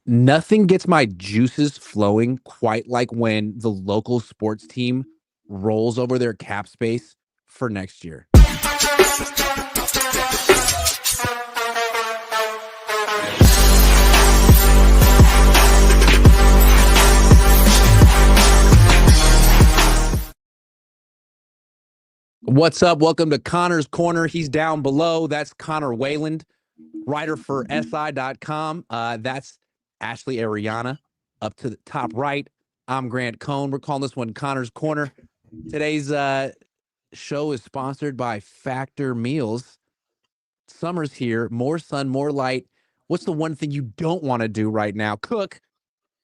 Nothing gets my juices flowing quite like when the local sports team rolls over their cap space for next year. What's up? Welcome to Conor's Corner. He's down below. That's Conor Wayland, writer for SI.com. That's Ashley Aireonna up to the top right. I'm Grant Cohn. We're calling this one Conor's Corner. Today's show is sponsored by Factor Meals. Summer's here. More sun, more light. What's the one thing you don't want to do right now? Cook.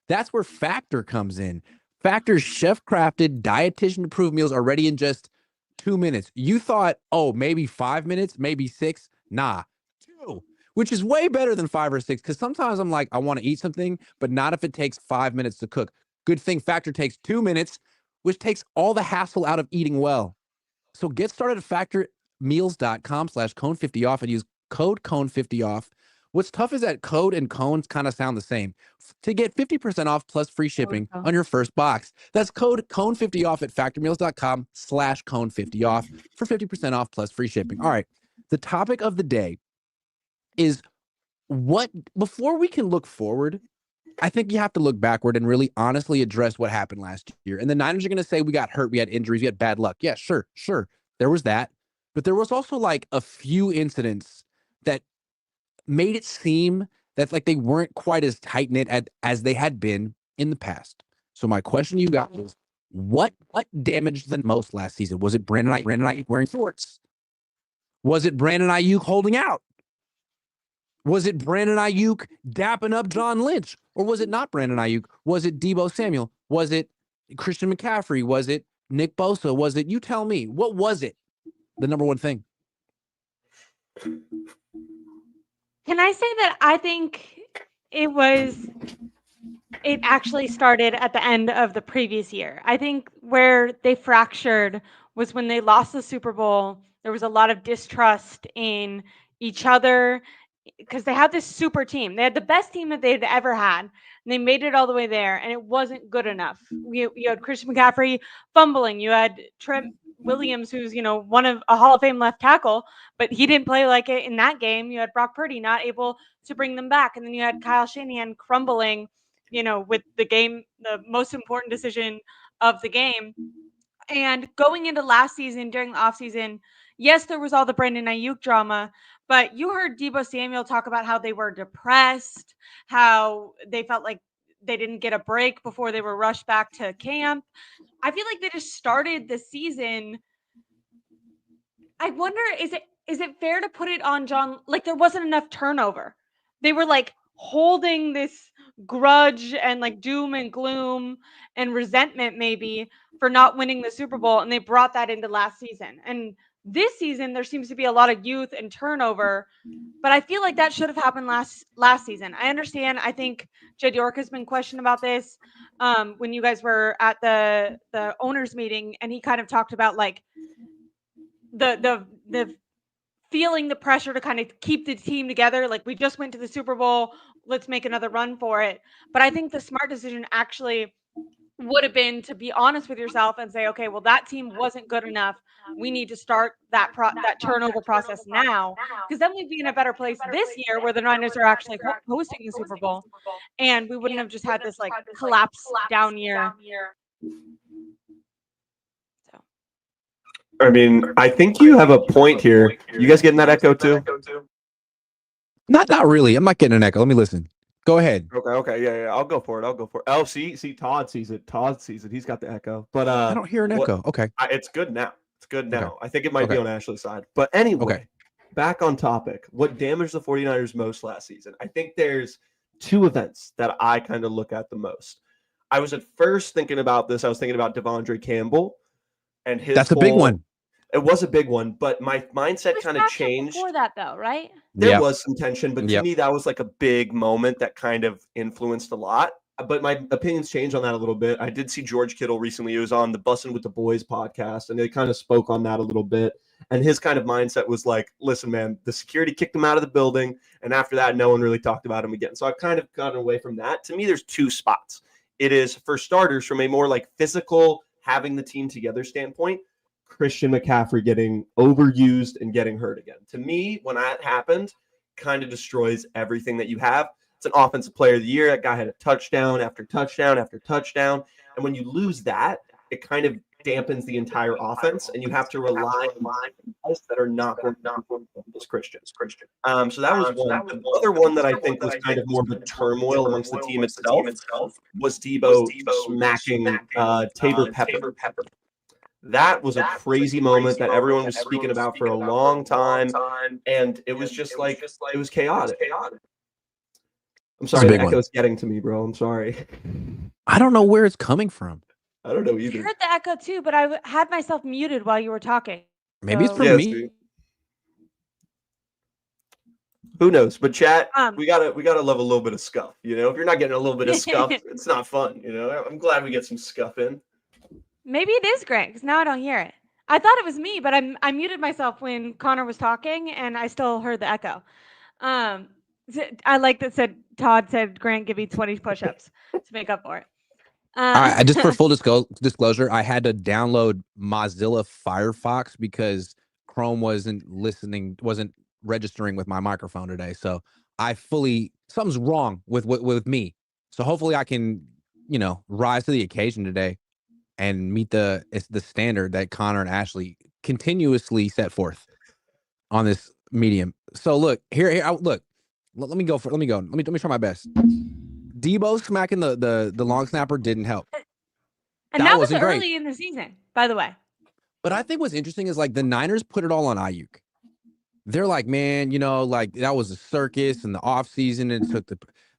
That's where Factor comes in. Factor's chef-crafted, dietitian-approved meals are ready in just 2 minutes. You thought, oh, maybe 5 minutes, maybe 6. Nah, 2, which is way better than 5 or 6, because sometimes I'm like, I want to eat something, but not if it takes 5 minutes to cook. Good thing Factor takes 2 minutes, which takes all the hassle out of eating well. So get started at factormeals.com/cone50off and use code cone50off. What's tough is that code and cones kind of sound the same. To get 50% off plus free shipping on your first box. That's code cone50off at factormeals.com/cone50off for 50% off plus free shipping. All right. The topic of the day is before we can look forward, I think you have to look backward and really honestly address what happened last year. And the Niners are going to say we got hurt, we had injuries, we had bad luck. Yeah, sure. There was that. But there was also like a few incidents that made it seem that like they weren't quite as tight-knit as they had been in the past. So my question to you guys is, what damaged the most last season? Was it Brandon Ayuk wearing shorts? Was it Brandon Ayuk holding out? Was it Brandon Ayuk dapping up John Lynch? Or was it not Brandon Ayuk? Was it Deebo Samuel? Was it Christian McCaffrey? Was it Nick Bosa? Was it, you tell me, what was it? The number one thing. Can I say that I think it actually started at the end of the previous year. I think where they fractured was when they lost the Super Bowl. There was a lot of distrust in each other because they had this super team. They had the best team that they'd ever had, and they made it all the way there, and it wasn't good enough. You had Christian McCaffrey fumbling. You had Trent Williams, who's one of a Hall of Fame left tackle, but he didn't play like it in that game. You had Brock Purdy not able to bring them back, and then you had Kyle Shanahan crumbling, with the game, the most important decision of the game. And going into last season, during the offseason, yes, there was all the Brandon Ayuk drama, but you heard Deebo Samuel talk about how they were depressed, how they felt like they didn't get a break before they were rushed back to camp. I feel like they just started the season. I wonder, is it fair to put it on John? Like, there wasn't enough turnover. They were like holding this grudge and like doom and gloom and resentment maybe for not winning the Super Bowl, and they brought that into last season. And this season there seems to be a lot of youth and turnover, but I feel like that should have happened last season. I understand. I think Jed York has been questioned about this when you guys were at the owners meeting, and he kind of talked about like the feeling the pressure to kind of keep the team together. Like, we just went to the Super Bowl, let's make another run for it. But I think the smart decision actually would have been to be honest with yourself and say, okay, well, that team wasn't good enough. We need to start that turnover process now, because then we'd be in a better place this year where the Niners are actually hosting the Super Bowl, and we wouldn't have just had this like collapse down year. I mean, I think you have a point here. You guys getting that echo too? Not really. I'm not getting an echo. Let me listen. Go ahead. Okay, yeah. I'll go for it. Oh, see, Todd sees it. He's got the echo. But I don't hear an echo. Okay. It's good now. Okay. I think it might be on Ashley's side. But anyway, back on topic. What damaged the 49ers most last season? I think there's 2 events that I kind of look at the most. I was at first thinking about this. I was thinking about Devondre Campbell and his. That's a big one. It was a big one, but my mindset kind of changed. Before that, though, right? There was some tension, but to me, that was like a big moment that kind of influenced a lot. but my opinions changed on that a little bit. I did see George Kittle recently. He was on the Bussin' with the Boys podcast, and they kind of spoke on that a little bit. And his kind of mindset was like, listen, man, the security kicked him out of the building, and after that, no one really talked about him again. So I've kind of gotten away from that. To me, there's two spots. It is, for starters, from a more like physical, having the team together standpoint, Christian McCaffrey getting overused and getting hurt again. To me, when that happened, kind of destroys everything that you have. It's an offensive player of the year. That guy had a touchdown after touchdown after touchdown. And when you lose that, it kind of dampens the entire offense, and you have to rely on guys that are not going as Christians. So that was one. The other one that I think was kind of more of a turmoil amongst the team itself was Debo smacking Tabor Pepper. That was a crazy moment that everyone was speaking about for a long time, and it was just like it was chaotic. I'm sorry, the echo's getting to me, bro. I'm sorry. I don't know where it's coming from. I don't know either. I heard the echo too, but I had myself muted while you were talking. Maybe it's from me. Who knows? But chat, we gotta love a little bit of scuff. You know, if you're not getting a little bit of scuff, it's not fun. You know, I'm glad we get some scuff in. Maybe it is Grant, because now I don't hear it. I thought it was me, but I muted myself when Connor was talking, and I still heard the echo. I like that Todd said Grant give me 20 push-ups to make up for it. All right, just for full disclosure, I had to download Mozilla Firefox because Chrome wasn't registering with my microphone today. So something's wrong with me. So hopefully I can, rise to the occasion today and meet the standard that Conor and Ashley continuously set forth on this medium. So look, look. Let me go. Let me try my best. Debo smacking the long snapper didn't help. And that was early in the season, by the way. But I think what's interesting is like the Niners put it all on Ayuk. They're like, man, like that was a circus in the offseason, and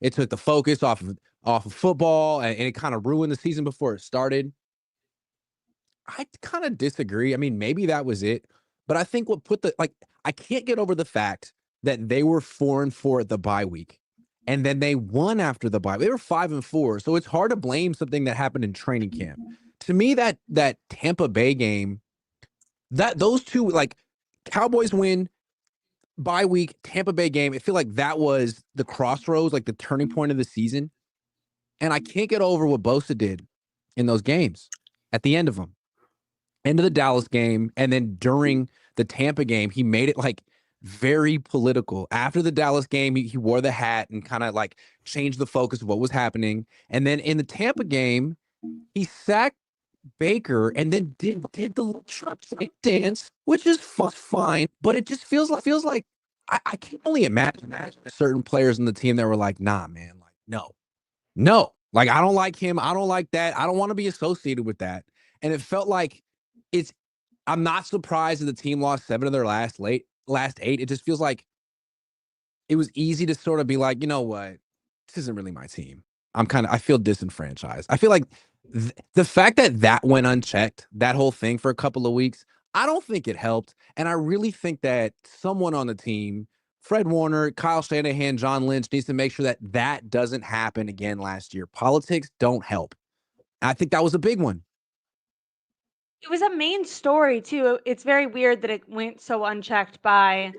it took the focus off of football, and it kind of ruined the season before it started. I kind of disagree. I mean, maybe that was it, but I think I can't get over the fact that they were 4-4 at the bye week. And then they won after the bye. They were 5-4. So it's hard to blame something that happened in training camp. To me, that Tampa Bay game, those two, like Cowboys win, bye week, Tampa Bay game, I feel like that was the crossroads, like the turning point of the season. And I can't get over what Bosa did in those games at the end of them. End of the Dallas game, and then during the Tampa game, he made it like very political. After the Dallas game, he wore the hat and kind of like changed the focus of what was happening. And then in the Tampa game, he sacked Baker and then did the Trump dance, which is fine, but it just feels like I can only imagine certain players in the team that were like, nah, man, like no, like I don't like him, I don't like that, I don't want to be associated with that. And it felt like I'm not surprised that the team lost 7 of their last 8. It just feels like it was easy to sort of be like, you know what, this isn't really my team. I feel disenfranchised. I feel like the fact that went unchecked, that whole thing for a couple of weeks, I don't think it helped. And I really think that someone on the team, Fred Warner, Kyle Shanahan, John Lynch, needs to make sure that doesn't happen again last year. Politics don't help. I think that was a big one. It was a main story too. It's very weird that it went so unchecked by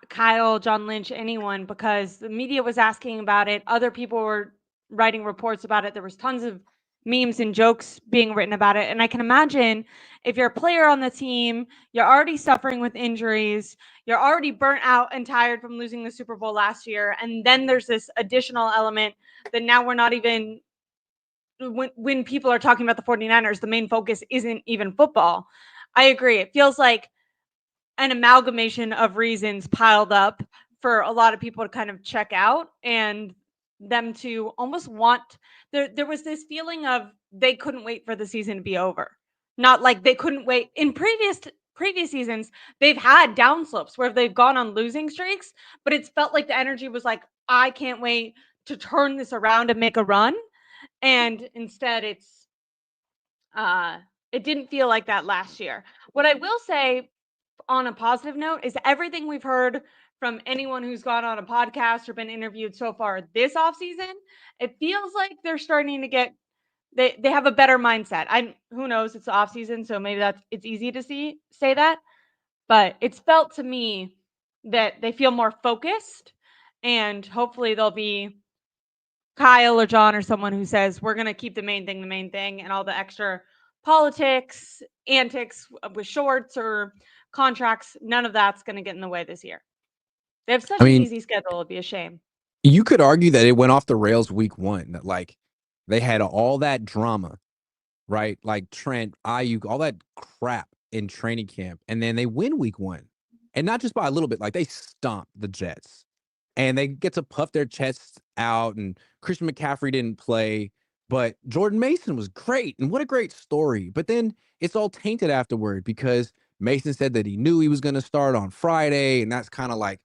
Kyle, John Lynch, anyone, because the media was asking about it. Other people were writing reports about it. There was tons of memes and jokes being written about it. And I can imagine if you're a player on the team, you're already suffering with injuries, you're already burnt out and tired from losing the Super Bowl last year. And then there's this additional element that now we're not even, when people are talking about the 49ers, the main focus isn't even football. I agree. It feels like an amalgamation of reasons piled up for a lot of people to kind of check out and them to almost want there was this feeling of they couldn't wait for the season to be over. Not like they couldn't wait. In previous seasons, they've had downslopes where they've gone on losing streaks, but it's felt like the energy was like, I can't wait to turn this around and make a run. And instead it didn't feel like that last year. What I will say on a positive note is everything we've heard from anyone who's gone on a podcast or been interviewed so far this offseason, it feels like they're starting to get they have a better mindset. Who knows, it's the offseason, so maybe it's easy to say that, but it's felt to me that they feel more focused, and hopefully they'll be Kyle or John or someone who says we're going to keep the main thing, and all the extra politics, antics with shorts or contracts, none of that's going to get in the way this year. They have such an easy schedule. It'd be a shame. You could argue that it went off the rails week 1. That like they had all that drama, right? Like Trent, Ayuk, all that crap in training camp, and then they win week 1, and not just by a little bit. Like they stomped the Jets, and they get to puff their chests out. And Christian McCaffrey didn't play, but Jordan Mason was great, and what a great story. But then it's all tainted afterward because Mason said that he knew he was going to start on Friday, and that's kind of like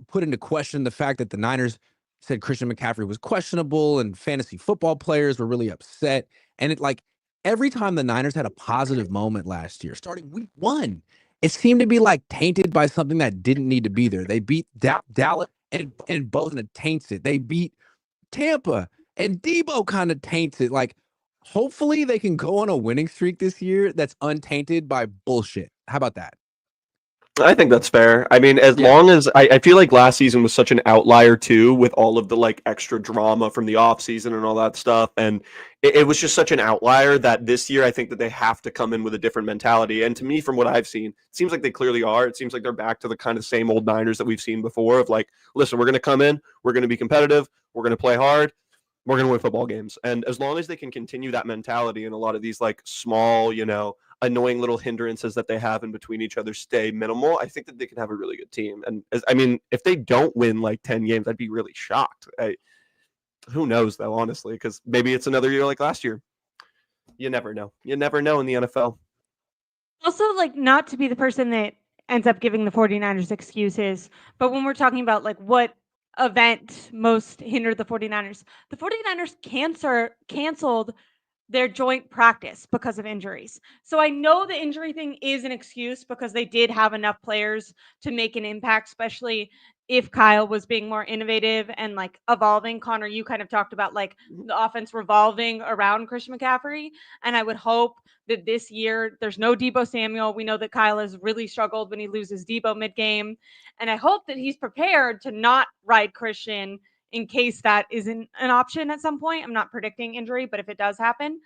put into question the fact that the Niners said Christian McCaffrey was questionable, and fantasy football players were really upset. And it like every time the Niners had a positive moment last year, starting week 1, it seemed to be like tainted by something that didn't need to be there. They beat Dallas and Bosa taints it. They beat Tampa and Debo kind of taints it. Like hopefully they can go on a winning streak this year that's untainted by bullshit. How about that? I think that's fair. I mean, as long as I feel like last season was such an outlier too, with all of the like extra drama from the offseason and all that stuff. And it was just such an outlier that this year I think that they have to come in with a different mentality. And to me, from what I've seen, it seems like they clearly are. It seems like they're back to the kind of same old Niners that we've seen before of like, listen, we're going to come in, we're going to be competitive, we're going to play hard, we're going to win football games. And as long as they can continue that mentality and a lot of these like small, annoying little hindrances that they have in between each other stay minimal, I think that they can have a really good team. And if they don't win like 10 games, I'd be really shocked. Who knows though, honestly, because maybe it's another year like last year. You never know. You never know in the NFL. Also, like, not to be the person that ends up giving the 49ers excuses, but when we're talking about like what event most hindered the 49ers canceled their joint practice because of injuries. So I know the injury thing is an excuse because they did have enough players to make an impact, especially if Kyle was being more innovative and like evolving. Conor, you kind of talked about like the offense revolving around Christian McCaffrey. And I would hope that this year there's no Deebo Samuel. We know that Kyle has really struggled when he loses Deebo mid-game. And I hope that he's prepared to not ride Christian in case that isn't an option at some point. I'm not predicting injury, but if it does happen,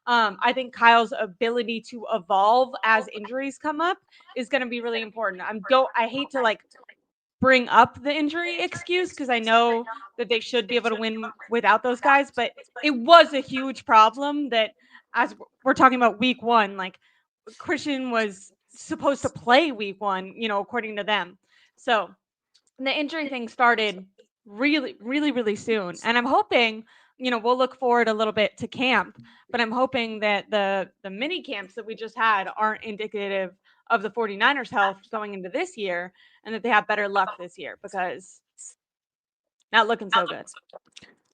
I think Kyle's ability to evolve as injuries come up is going to be really important. I hate to like bring up the injury excuse because I know that they should be able to win without those guys, but it was a huge problem that as we're talking about week 1, like Christian was supposed to play week 1, according to them. So the injury thing started really, really, really soon. And I'm hoping, we'll look forward a little bit to camp, but I'm hoping that the mini camps that we just had aren't indicative of the 49ers health going into this year and that they have better luck this year because not looking so good.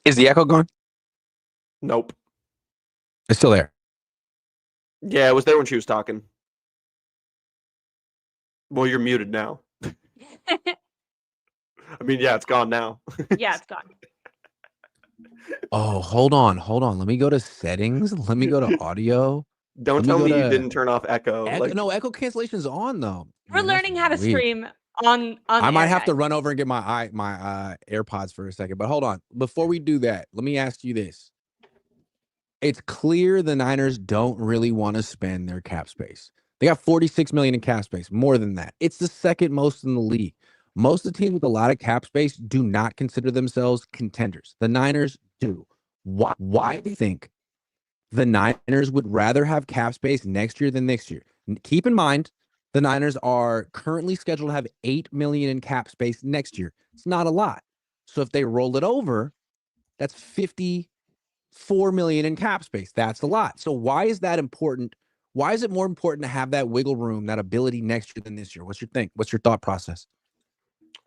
Is the echo gone? Nope. It's still there. Yeah, it was there when she was talking. Well, you're muted now. Yeah, it's gone now. Yeah, it's gone. Oh, hold on. Let me go to settings. Let me go to audio. Don't tell me you didn't turn off echo. No, echo cancellation is on though. We're learning how to stream on I might have to run over and get my AirPods for a second, but hold on. Before we do that, let me ask you this. It's clear the Niners don't really want to spend their cap space. They got $46 million in cap space, more than that. It's the second most in the league. Most of the teams with a lot of cap space do not consider themselves contenders. The Niners do. Why do you think the Niners would rather have cap space next year than next year? Keep in mind, the Niners are currently scheduled to have $8 million in cap space next year. It's not a lot. So if they roll it over, that's $54 million in cap space. That's a lot. So why is that important? Why is it more important to have that wiggle room, that ability next year than this year? What's your thought process?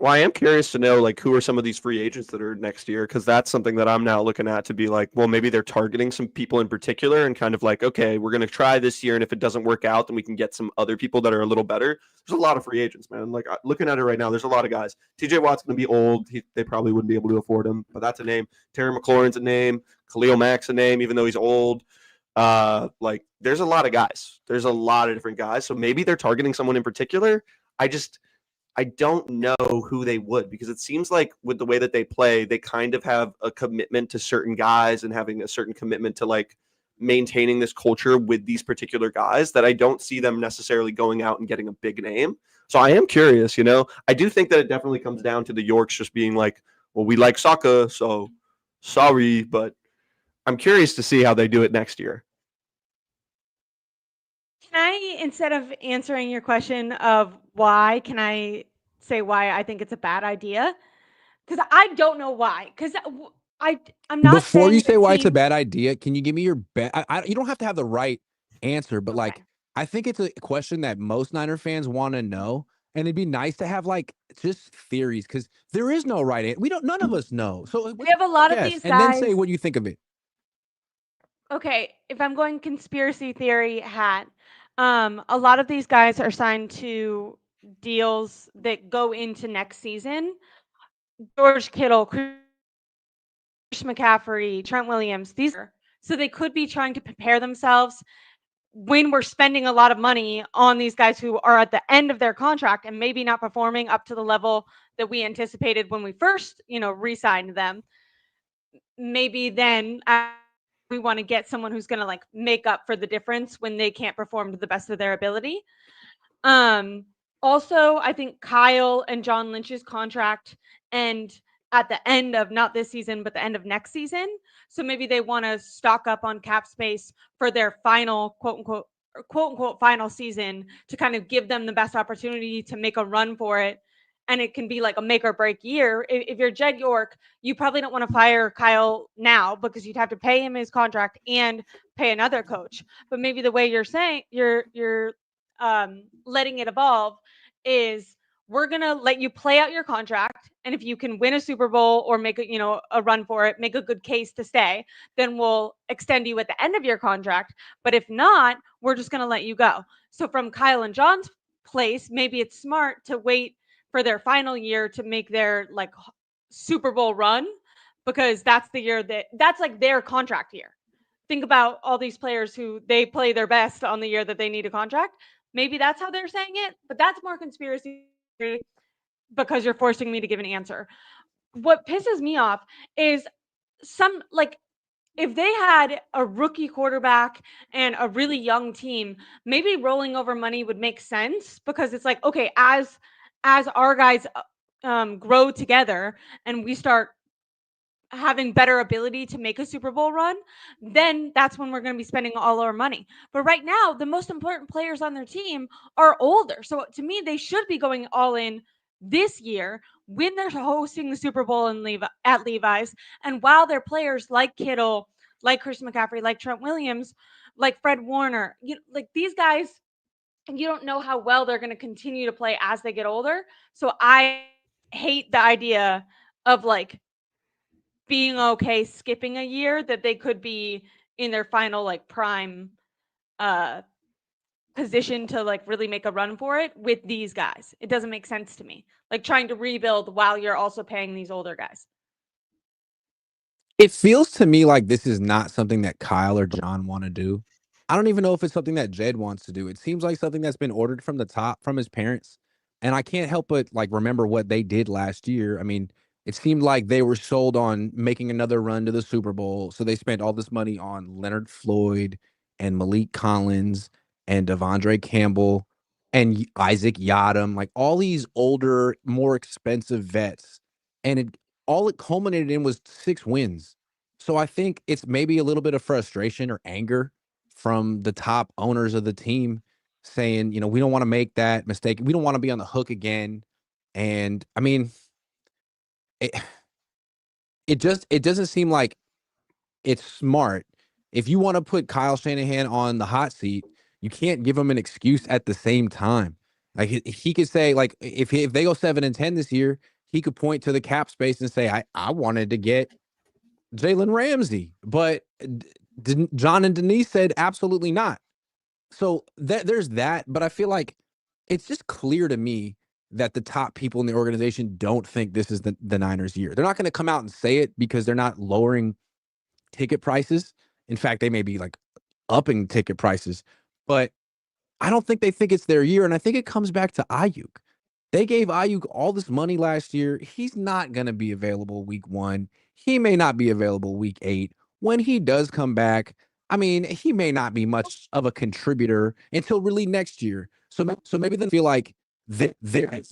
Well, I am curious to know, like, who are some of these free agents that are next year? Because that's something that I'm now looking at to be like, well, maybe they're targeting some people in particular and kind of like, okay, we're going to try this year. And if it doesn't work out, then we can get some other people that are a little better. There's a lot of free agents, man. Like, looking at it right now, there's a lot of guys. TJ Watt's going to be old. They probably wouldn't be able to afford him, but that's a name. Terry McLaurin's a name. Khalil Mack's a name, even though he's old. Like, there's a lot of guys. There's a lot of different guys. So maybe they're targeting someone in particular. I don't know who they would, because it seems like with the way that they play, they kind of have a commitment to certain guys and having a certain commitment to like maintaining this culture with these particular guys that I don't see them necessarily going out and getting a big name. So I am curious, I do think that it definitely comes down to the Yorks just being like, well, we like Saka, so sorry, but I'm curious to see how they do it next year. Can I, instead of answering your question of why, can I say why I think it's a bad idea? Because I don't know why. Because I'm not Before saying you say why it's a team. bad idea, can you give me your bet? You don't have to have the right answer, but like, Okay. I think it's a question that most Niner fans want to know, and it'd be nice to have like just theories, because there is no right answer. None of us know. So We have a lot of guess, these and then say guys. what you think of it. Okay, if I'm going conspiracy theory hat, a lot of these guys are signed to deals that go into next season. George Kittle, Chris McCaffrey, Trent Williams, so they could be trying to prepare themselves when we're spending a lot of money on these guys who are at the end of their contract and maybe not performing up to the level that we anticipated when we first, re-signed them. Maybe then we want to get someone who's going to like make up for the difference when they can't perform to the best of their ability. Also, I think Kyle and John Lynch's contract end at the end of not this season, but the end of next season. So maybe they want to stock up on cap space for their final quote unquote final season to kind of give them the best opportunity to make a run for it. And it can be like a make or break year. If you're Jed York, you probably don't want to fire Kyle now because you'd have to pay him his contract and pay another coach. But maybe the way you're saying you're letting it evolve is we're gonna let you play out your contract, and if you can win a Super Bowl or make a run for it, make a good case to stay, then we'll extend you at the end of your contract. But if not, we're just gonna let you go. So from Kyle and John's place, maybe it's smart to wait for their final year to make their like Super Bowl run, because that's the year that's like their contract year. Think about all these players who they play their best on the year that they need a contract. Maybe that's how they're saying it, but that's more conspiracy because you're forcing me to give an answer. What pisses me off is if they had a rookie quarterback and a really young team, maybe rolling over money would make sense, because it's like, okay, as our guys grow together and we start having better ability to make a Super Bowl run, then that's when we're going to be spending all our money. But right now, the most important players on their team are older. So to me, they should be going all in this year when they're hosting the Super Bowl at Levi's. And while their players like Kittle, like Chris McCaffrey, like Trent Williams, like Fred Warner, like these guys, you don't know how well they're going to continue to play as they get older. So I hate the idea of like being okay skipping a year that they could be in their final like prime uh position to like really make a run for it with these guys. It doesn't make sense to me. Like trying to rebuild while you're also paying these older guys. It feels to me like this is not something that Kyle or John want to do. I don't even know if it's something that Jed wants to do. It seems like something that's been ordered from the top from his parents. And I can't help but like remember what they did last year. I mean, it seemed like they were sold on making another run to the Super Bowl. So they spent all this money on Leonard Floyd and Malik Collins and Devondre Campbell and Isaac Yadam, like all these older, more expensive vets. And all it culminated in was 6 wins. So I think it's maybe a little bit of frustration or anger from the top owners of the team saying, we don't want to make that mistake. We don't want to be on the hook again. And I mean, it it doesn't seem like it's smart. If you want to put Kyle Shanahan on the hot seat, you can't give him an excuse at the same time. Like he could say, like, if they go 7-10 this year, he could point to the cap space and say, I wanted to get Jalen Ramsey, but John and Denise said absolutely not. So there's that, but I feel like it's just clear to me that the top people in the organization don't think this is the Niners' year. They're not going to come out and say it because they're not lowering ticket prices. In fact, they may be like upping ticket prices, but I don't think they think it's their year. And I think it comes back to Ayuk. They gave Ayuk all this money last year. He's not going to be available week 1. He may not be available week 8. When he does come back, I mean, he may not be much of a contributor until really next year. So maybe they feel like their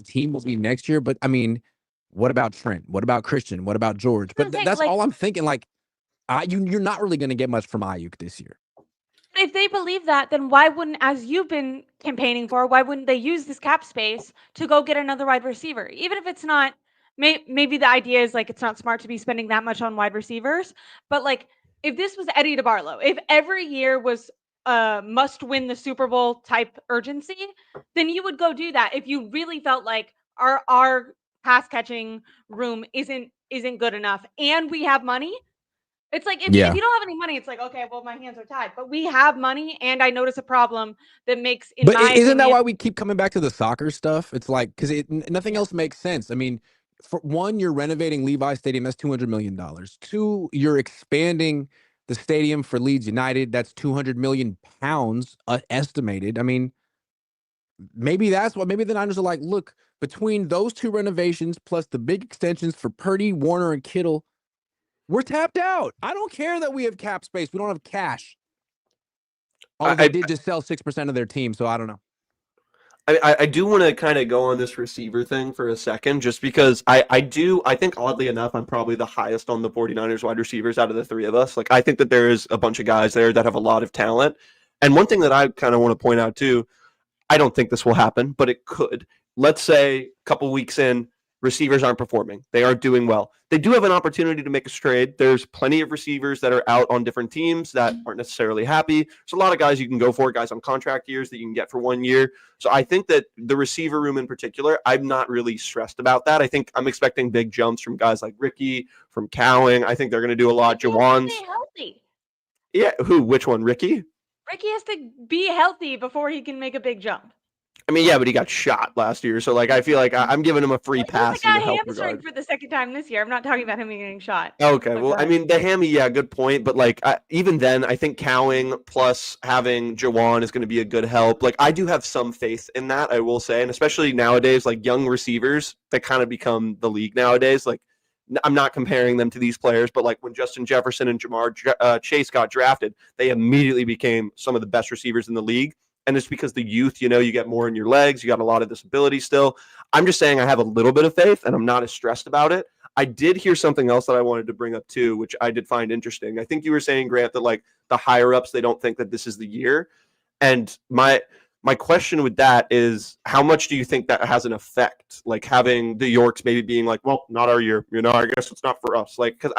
team will be next year. But I mean, what about Trent? What about Christian? What about George? But that's all I'm thinking. Like, you're not really going to get much from Ayuk this year. If they believe that, then why wouldn't, as you've been campaigning for, why wouldn't they use this cap space to go get another wide receiver? Even if it's not, maybe the idea is like it's not smart to be spending that much on wide receivers, but like if this was Eddie DeBarlo, if every year was must win the Super Bowl type urgency, then you would go do that. If you really felt like our pass catching room isn't good enough and we have money. It's like, if you don't have any money, it's like, okay, well, my hands are tied. But we have money, and I notice a problem that makes, in my isn't that opinion, why we keep coming back to the soccer stuff? It's like, because nothing else makes sense. I mean, for one, you're renovating Levi Stadium. That's $200 million. 2, you're expanding the stadium for Leeds United. That's 200 million pounds estimated. I mean, maybe that's what, maybe the Niners are like, look, between those 2 renovations plus the big extensions for Purdy, Warner, and Kittle, we're tapped out. I don't care that we have cap space. We don't have cash. Although they did just sell 6% of their team, so I don't know. I do want to kind of go on this receiver thing for a second, just because I think oddly enough, I'm probably the highest on the 49ers wide receivers out of the 3 of us. Like, I think that there is a bunch of guys there that have a lot of talent. And one thing that I kind of want to point out too, I don't think this will happen, but it could. Let's say a couple weeks in, receivers aren't performing. They aren't doing well. They do have an opportunity to make a trade. There's plenty of receivers that are out on different teams that aren't necessarily happy. There's a lot of guys you can go for, guys on contract years that you can get for 1 year. So I think that the receiver room in particular, I'm not really stressed about that. I think I'm expecting big jumps from guys like Ricky, from Cowing. I think they're going to do a lot. Jawan's healthy. Yeah, who? Which one? Ricky? Ricky has to be healthy before he can make a big jump. I mean, yeah, but he got shot last year, so like I feel like I'm giving him a free pass. He got hamstring for the second time this year. I'm not talking about him getting shot. Okay, well, I mean, the hammy, yeah, good point, but like even then, I think Cowing plus having Jawan is going to be a good help. Like, I do have some faith in that, I will say, and especially nowadays, like young receivers that kind of become the league nowadays. Like, I'm not comparing them to these players, but like when Justin Jefferson and Jamar Chase got drafted, they immediately became some of the best receivers in the league. And it's because the youth, you get more in your legs. You got a lot of this ability still. I'm just saying I have a little bit of faith, and I'm not as stressed about it. I did hear something else that I wanted to bring up too, which I did find interesting. I think you were saying, Grant, that like the higher ups, they don't think that this is the year. And my question with that is, how much do you think that has an effect? Like having the Yorks maybe being like, well, not our year. I guess it's not for us. Like, because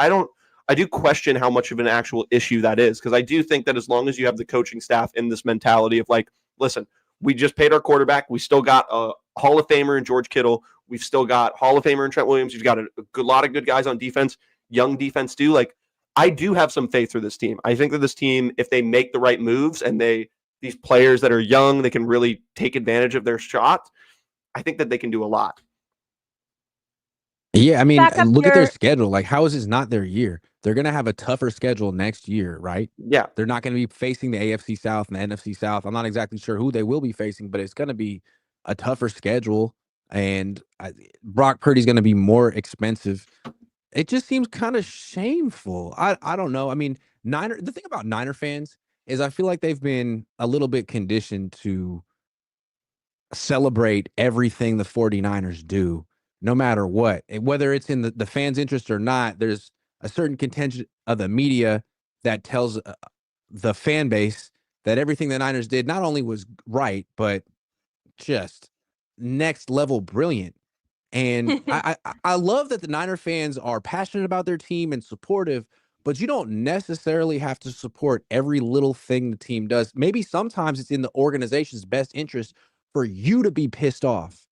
I do question how much of an actual issue that is, because I do think that as long as you have the coaching staff in this mentality of like, listen, we just paid our quarterback. We still got a Hall of Famer in George Kittle. We've still got Hall of Famer in Trent Williams. You've got a lot of good guys on defense, young defense too. Like, I do have some faith for this team. I think that this team, if they make the right moves and these players that are young, they can really take advantage of their shot. I think that they can do a lot. Yeah, I mean, look at their schedule. Like, how is this not their year? They're going to have a tougher schedule next year, right? Yeah. They're not going to be facing the AFC South and the NFC South. I'm not exactly sure who they will be facing, but it's going to be a tougher schedule. And Brock Purdy's going to be more expensive. It just seems kind of shameful. I don't know. I mean, the thing about Niner fans is I feel like they've been a little bit conditioned to celebrate everything the 49ers do, no matter what. Whether it's in the fans' interest or not, there's a certain contingent of the media that tells the fan base that everything the Niners did not only was right, but just next level brilliant. And I love that the Niner fans are passionate about their team and supportive, but you don't necessarily have to support every little thing the team does. Maybe sometimes it's in the organization's best interest for you to be pissed off,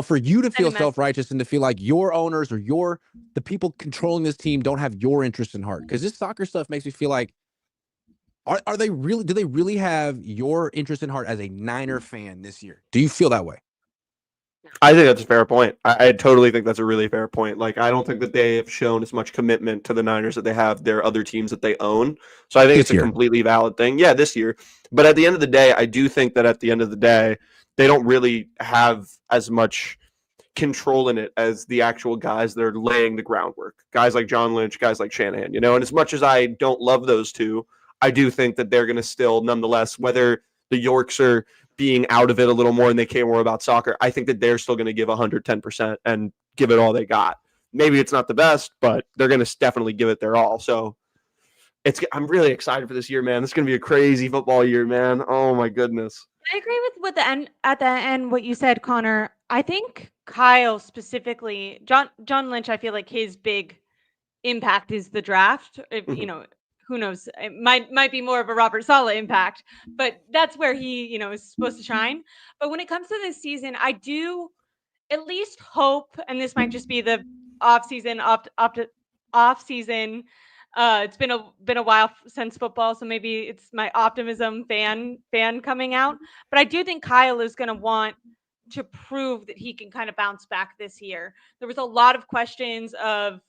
for you to feel self-righteous and to feel like your owners or the people controlling this team don't have your interest in heart. Because this soccer stuff makes me feel like, do they really have your interest in heart as a Niner fan this year? Do you feel that way? I think that's a fair point. I totally think that's a really fair point. Like, I don't think that they have shown as much commitment to the Niners that they have their other teams that they own. So I think it's a completely valid thing. Yeah, this year. But at the end of the day, I do think that at the end of the day, they don't really have as much control in it as the actual guys that are laying the groundwork. Guys like John Lynch, guys like Shanahan, And as much as I don't love those two, I do think that they're going to still, nonetheless, whether the Yorks are being out of it a little more and they care more about soccer, I think that they're still going to give 110% and give it all they got. Maybe it's not the best, but they're going to definitely give it their all. So I'm really excited for this year, man. This is going to be a crazy football year, man. Oh my goodness. I agree with at the end what you said, Connor. I think Kyle specifically, John Lynch, I feel like his big impact is the draft. Who knows? It might be more of a Robert Saleh impact, but that's where he, is supposed to shine. But when it comes to this season, I do at least hope, and this might just be the off season. It's been a while since football, so maybe it's my optimism fan coming out. But I do think Kyle is going to want to prove that he can kind of bounce back this year. There was a lot of questions of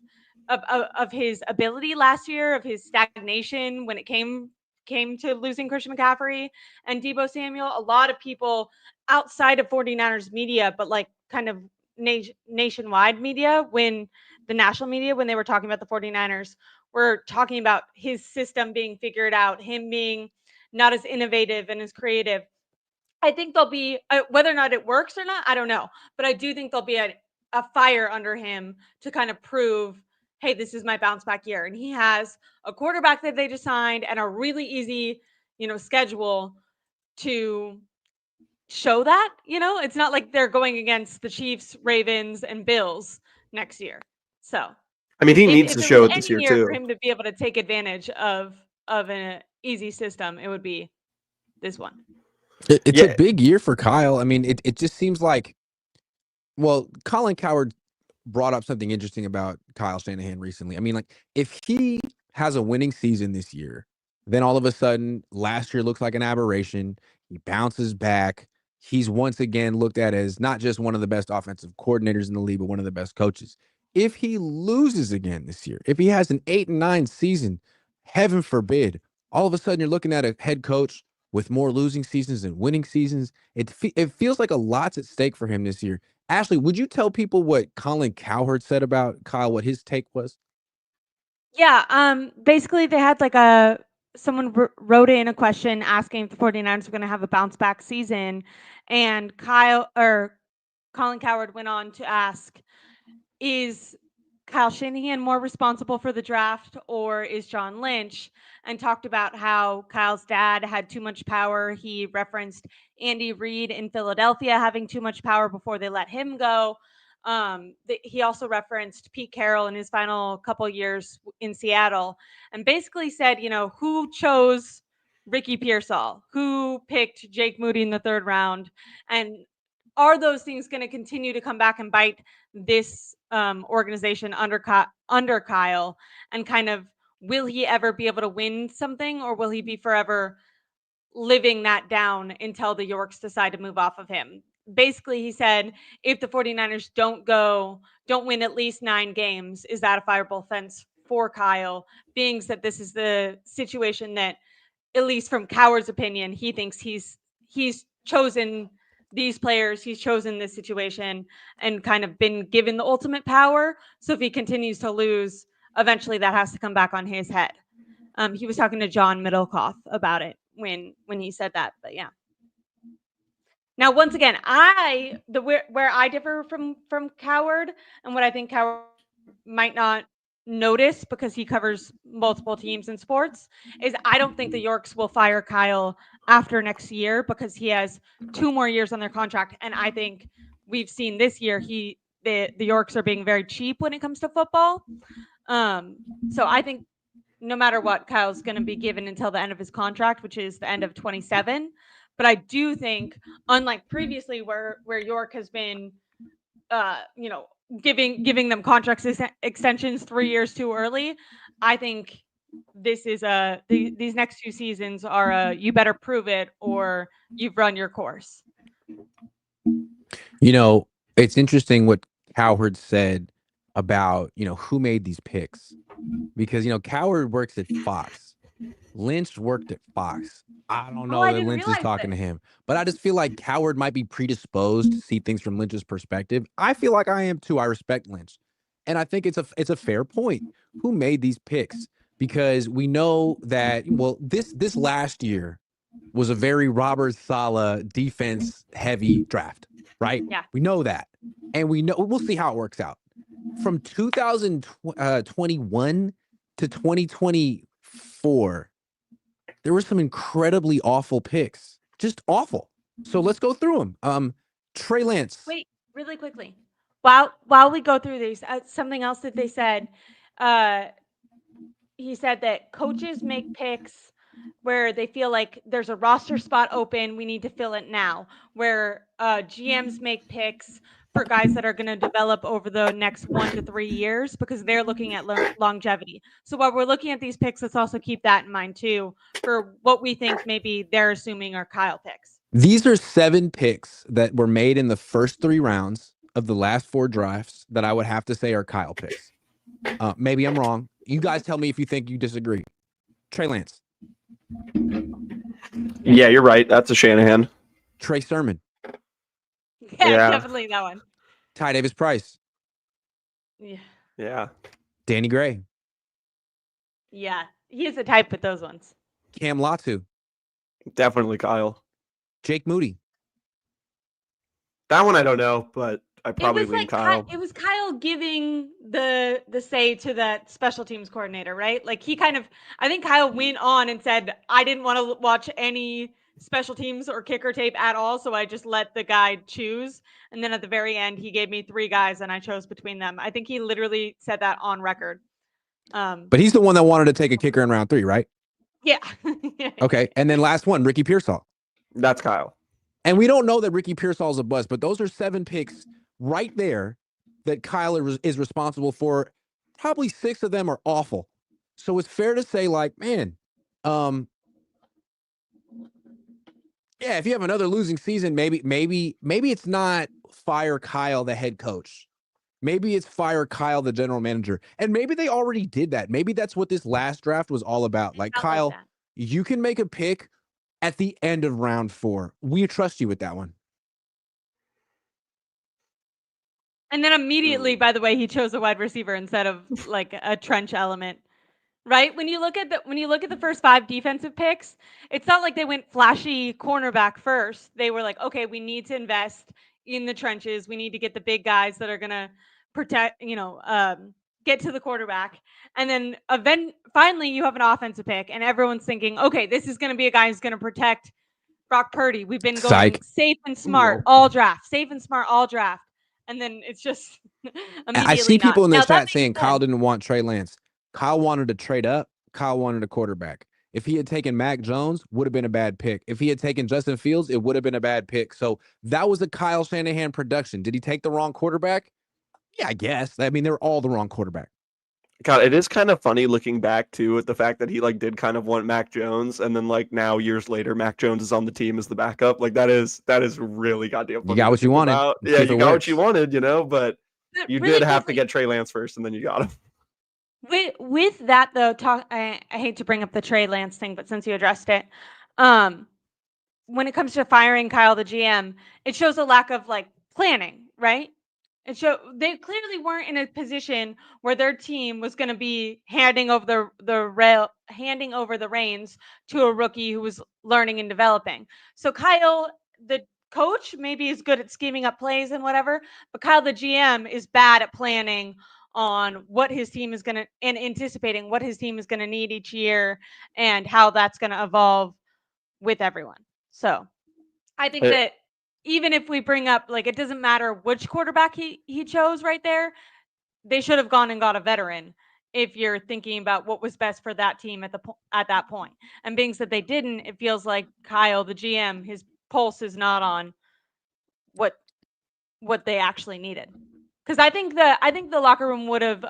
his ability last year, of his stagnation when it came to losing Christian McCaffrey and Deebo Samuel. A lot of people outside of 49ers media, but like kind of nationwide media, when the national media, when they were talking about the 49ers, were talking about his system being figured out, him being not as innovative and as creative. I think there'll be, whether or not it works or not, I don't know. But I do think there'll be a fire under him to kind of prove, hey, this is my bounce back year. And he has a quarterback that they just signed and a really easy, schedule to show that. It's not like they're going against the Chiefs, Ravens, and Bills next year. So, I mean, he needs to show it this year too. For him to be able to take advantage of an easy system, it would be this one. It's a big year for Kyle. I mean, it just seems like, well, Colin Cowherd brought up something interesting about Kyle Shanahan recently. I mean, like, if he has a winning season this year, then all of a sudden last year looks like an aberration. He bounces back. He's once again looked at as not just one of the best offensive coordinators in the league, but one of the best coaches. If he loses again this year, if he has an 8-9 season, heaven forbid, all of a sudden you're looking at a head coach with more losing seasons than winning seasons. It feels like a lot's at stake for him this year. Ashley, would you tell people what Colin Cowherd said about Kyle, what his take was? Yeah, basically they had like someone wrote in a question asking if the 49ers were going to have a bounce back season, and Colin Cowherd went on to ask, is Kyle Shanahan more responsible for the draft, or is John Lynch? And talked about how Kyle's dad had too much power. He referenced Andy Reid in Philadelphia having too much power before they let him go. He also referenced Pete Carroll in his final couple years in Seattle, and basically said, who chose Ricky Pearsall, who picked Jake Moody in the 3rd round, and are those things going to continue to come back and bite this organization under Kyle? And kind of, will he ever be able to win something, or will he be forever living that down until the Yorks decide to move off of him? Basically, he said, if the 49ers don't win at least 9 games, is that a fireable offense for Kyle? Being that this is the situation that, at least from Cowherd's opinion, he thinks he's chosen these players, he's chosen this situation, and kind of been given the ultimate power. So if he continues to lose, eventually that has to come back on his head. He was talking to John Middlecoff about it when he said that. But yeah. Now, once again, where I differ from Cowherd, and what I think Cowherd might not notice because he covers multiple teams in sports, is I don't think the Yorks will fire Kyle after next year, because he has 2 more years on their contract. And I think we've seen this year the Yorks are being very cheap when it comes to football. So I think no matter what, Kyle's going to be given until the end of his contract, which is the end of 27. But I do think, unlike previously where York has been, giving them contracts extensions 3 years too early, I think this is these next 2 seasons are you better prove it or you've run your course. It's interesting what Cowherd said about, who made these picks, because, Cowherd works at Fox. Lynch worked at Fox. I don't know I that didn't Lynch is realize talking to this. him, but I just feel like Cowherd might be predisposed to see things from Lynch's perspective. I feel like I am too. I respect Lynch. And I think it's a fair point. Who made these picks? Because we know that, well, this last year was a very Robert Saleh defense heavy draft, right? Yeah. We know that. And we'll see how it works out. From 2021 to 2024, there were some incredibly awful picks. Just awful. So let's go through them. Trey Lance. Wait, really quickly. While we go through these, something else that they said, he said that coaches make picks where they feel like there's a roster spot open, we need to fill it now. Where GMs make picks for guys that are going to develop over the next 1 to 3 years because they're looking at longevity. So while we're looking at these picks, let's also keep that in mind too for what we think maybe they're assuming are Kyle picks. These are 7 picks that were made in the first 3 rounds of the last 4 drafts that I would have to say are Kyle picks. Maybe I'm wrong. You guys tell me if you think you disagree. Trey Lance. Yeah, you're right. That's a Shanahan. Trey Sermon. Yeah, definitely that one. Ty Davis Price. Yeah. Danny Gray. Yeah, he's the type with those ones. Cam Latu. Definitely Kyle. Jake Moody. That one I don't know, but I probably lean Kyle. It was Kyle giving the say to that special teams coordinator, right? Like I think Kyle went on and said, I didn't want to watch any special teams or kicker tape at all, so I just let the guy choose. And then at the very end, he gave me 3 guys and I chose between them. I think he literally said that on record. But he's the one that wanted to take a kicker in round 3, right? Yeah. Okay. And then last one, Ricky Pearsall. That's Kyle. And we don't know that Ricky Pearsall is a bust, but those are 7 picks right there that Kyle is responsible for. Probably 6 of them are awful. So it's fair to say, like, man, yeah, if you have another losing season, maybe it's not fire Kyle, the head coach. Maybe it's fire Kyle, the general manager. And maybe they already did that. Maybe that's what this last draft was all about. Like, Kyle, you can make a pick at the end of round 4. We trust you with that one. And then immediately, by the way, he chose a wide receiver instead of like a trench element. Right? When you look at the first 5 defensive picks, it's not like they went flashy cornerback first. They were like, okay, we need to invest in the trenches. We need to get the big guys that are gonna protect, get to the quarterback. And then finally you have an offensive pick, and everyone's thinking, okay, this is gonna be a guy who's gonna protect Brock Purdy. We've been going safe and smart all draft, and then it's just immediately. I see people in the chat saying sense. Kyle didn't want Trey Lance. Kyle wanted to trade up. Kyle wanted a quarterback. If he had taken Mac Jones, would have been a bad pick. If he had taken Justin Fields, it would have been a bad pick. So that was a Kyle Shanahan production. Did he take the wrong quarterback? Yeah, I guess. I mean, they're all the wrong quarterback. God, it is kind of funny looking back too at the fact that he did kind of want Mac Jones, and then now years later, Mac Jones is on the team as the backup. That is really goddamn funny. You got what you wanted. Yeah, you got what you wanted, but you did have to get Trey Lance first, and then you got him. With that though, I hate to bring up the Trey Lance thing, but since you addressed it, when it comes to firing Kyle the GM, it shows a lack of planning, right? And so they clearly weren't in a position where their team was going to be handing over the reins to a rookie who was learning and developing. So Kyle, the coach, maybe is good at scheming up plays and whatever, but Kyle the GM is bad at planning on what his team is going to, and anticipating what his team is going to need each year and how that's going to evolve with everyone. So I think that even if we bring up, it doesn't matter which quarterback he chose right there, they should have gone and got a veteran if you're thinking about what was best for that team at that point. And being said they didn't, it feels like Kyle, the GM, his pulse is not on what they actually needed. Because I think the locker room would have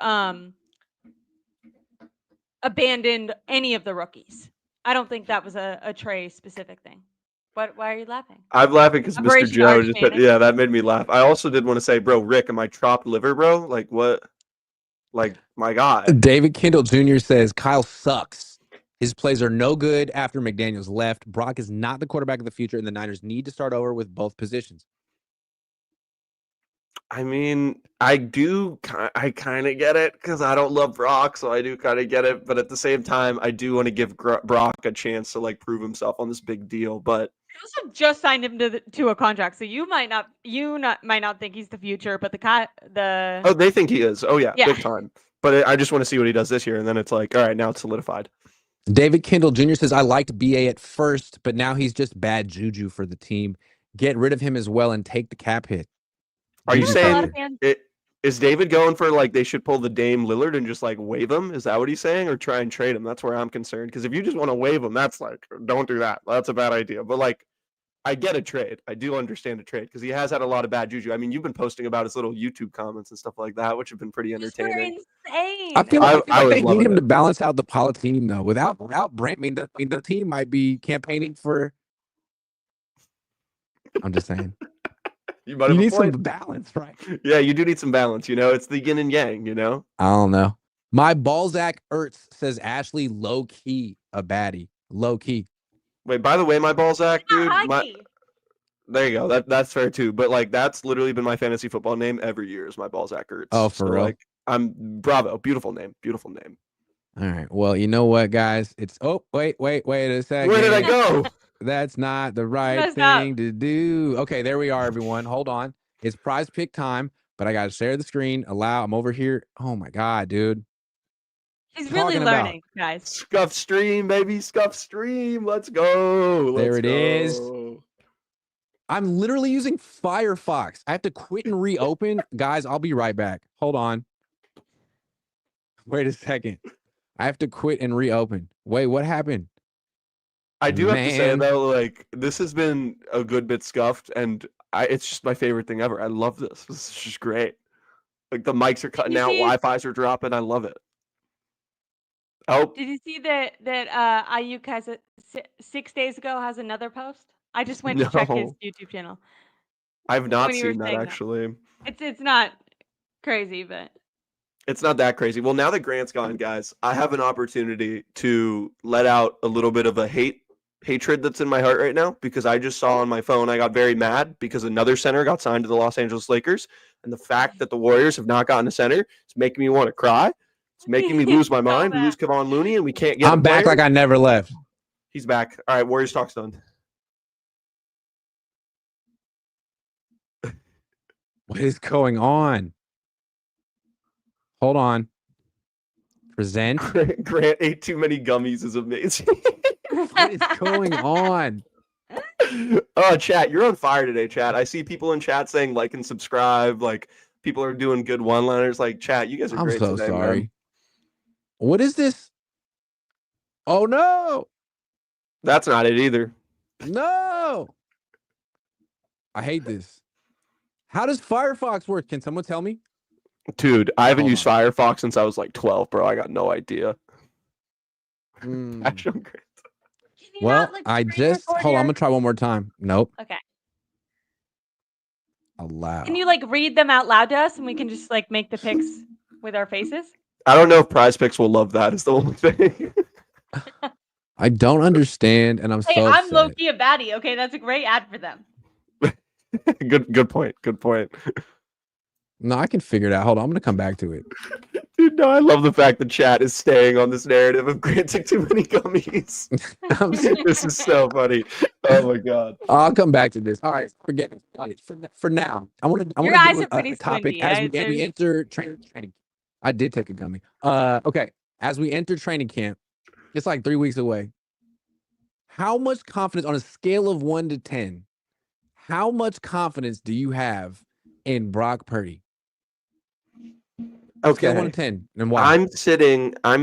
abandoned any of the rookies. I don't think that was a Trey specific thing. Why are you laughing? I'm laughing because Mr. Operation Joe just Arch-Panic. yeah, that made me laugh. I also did want to say, bro, Rick, am I chopped liver, bro? Like what? Like my God. David Kendall Jr. says Kyle sucks. His plays are no good after McDaniels left. Brock is not the quarterback of the future, and the Niners need to start over with both positions. I mean, I kind of get it because I don't love Brock, so I do kind of get it. But at the same time, I do want to give Brock a chance to like prove himself on this big deal. But They also just signed him to a contract, so you might not think he's the future, but oh, they think he is. Oh yeah, Yeah. big time. But I just want to see what he does this year, and then it's like, all right, now it's solidified. David Kendall Jr. says, I liked BA at first, but now he's just bad juju for the team. Get rid of him as well and take the cap hit. Are you There's a lot saying of fans- is David going for like they should pull the Dame Lillard and just like waive him? Is that what he's saying, or try and trade him? That's where I'm concerned. Because if you just want to waive him, that's like don't do that. That's a bad idea. But like, I get a trade. I do understand a trade because he has had a lot of bad juju. I mean, you've been posting about his little YouTube comments and stuff like that, which have been pretty These were entertaining. insane. I feel like I was they need loving him to it. balance out the Paula team, though. Without Brent, the team might be campaigning for. I'm just saying. You need some balance, right? Yeah, you do need some balance. It's the yin and yang. I don't know. My Balzac Ertz says Ashley low key a baddie. Low key. Wait, by the way, my Balzac, dude. High-key. There you go. That's fair too. But like, that's literally been my fantasy football name every year. Is my Balzac Ertz. Oh, for real? Like, I'm bravo. Beautiful name. Beautiful name. All right. Well, you know what, guys? It's wait a second. Where did I go? That's not the right Messed thing up. to do. Okay, there we are, everyone. Hold on. It's prize pick time, but I got to share the screen. I'm over here. Oh, my God, dude. He's really Talking about- learning, guys. Scuff stream, baby. Scuff stream. Let's go. There it is. is. I'm literally using Firefox. I have to quit and reopen. Guys, I'll be right back. Hold on. Wait a second. I have to quit and reopen. Wait, what happened? I do have to say Man. though, like this has been a good bit scuffed, and it's just my favorite thing ever. I love this. This is just great. Like the mics are cutting you out, see- Wi-Fi's are dropping. I love it. Oh, Did you see that Ayuk has 6 days ago has another post? I just went to check his No. YouTube channel. I've not when you were seen that saying that. actually. It's not crazy, but It's not that crazy. Well, now that Grant's gone, guys, I have an opportunity to let out a little bit of a hatred that's in my heart right now because I just saw on my phone I got very mad because another center got signed to the Los Angeles Lakers, and the fact that the Warriors have not gotten a center is making me want to cry. It's making me lose my mind. We lose Kevon Looney, and we can't get. I'm back like I never left. He's back. All right, Warriors talk's done. What is going on? Hold on. Present. Grant ate too many gummies is amazing. What is going on? Oh, chat, you're on fire today, chat. I see people in chat saying like and subscribe. Like people are doing good one-liners. Like chat, you guys are I'm great so today, sorry. man. What is this? Oh no. That's not it either. No. I hate this. How does Firefox work? Can someone tell me? Dude, I haven't Hold used Firefox since I was like 12, bro. I got no idea. Hmm. Actually, I'm great. Can you Well, not, like, I screen just record hold on. I'm your- gonna try one more time. Nope. Okay. Allow. Can you like read them out loud to us, and we can just like make the picks with our faces? I don't know if Prize Picks will love that. Is the only thing. I don't understand, and I'm Hey, so I'm upset. low key a baddie. Okay, that's a great ad for them. Good point. Good point. No, I can figure it out. Hold on. I'm gonna come back to it. Dude, no, I love the fact that chat is staying on this narrative of granting too many gummies. This is so funny. Oh my god. I'll come back to this. All right, forget it. For now, I want to. Your do eyes a are pretty topic squinty. as we There's- enter training. I did take a gummy. Okay. As we enter training camp, it's like 3 weeks away. How much confidence on a scale of 1 to 10? How much confidence do you have in Brock Purdy? Scale 1 to 10, and why? I'm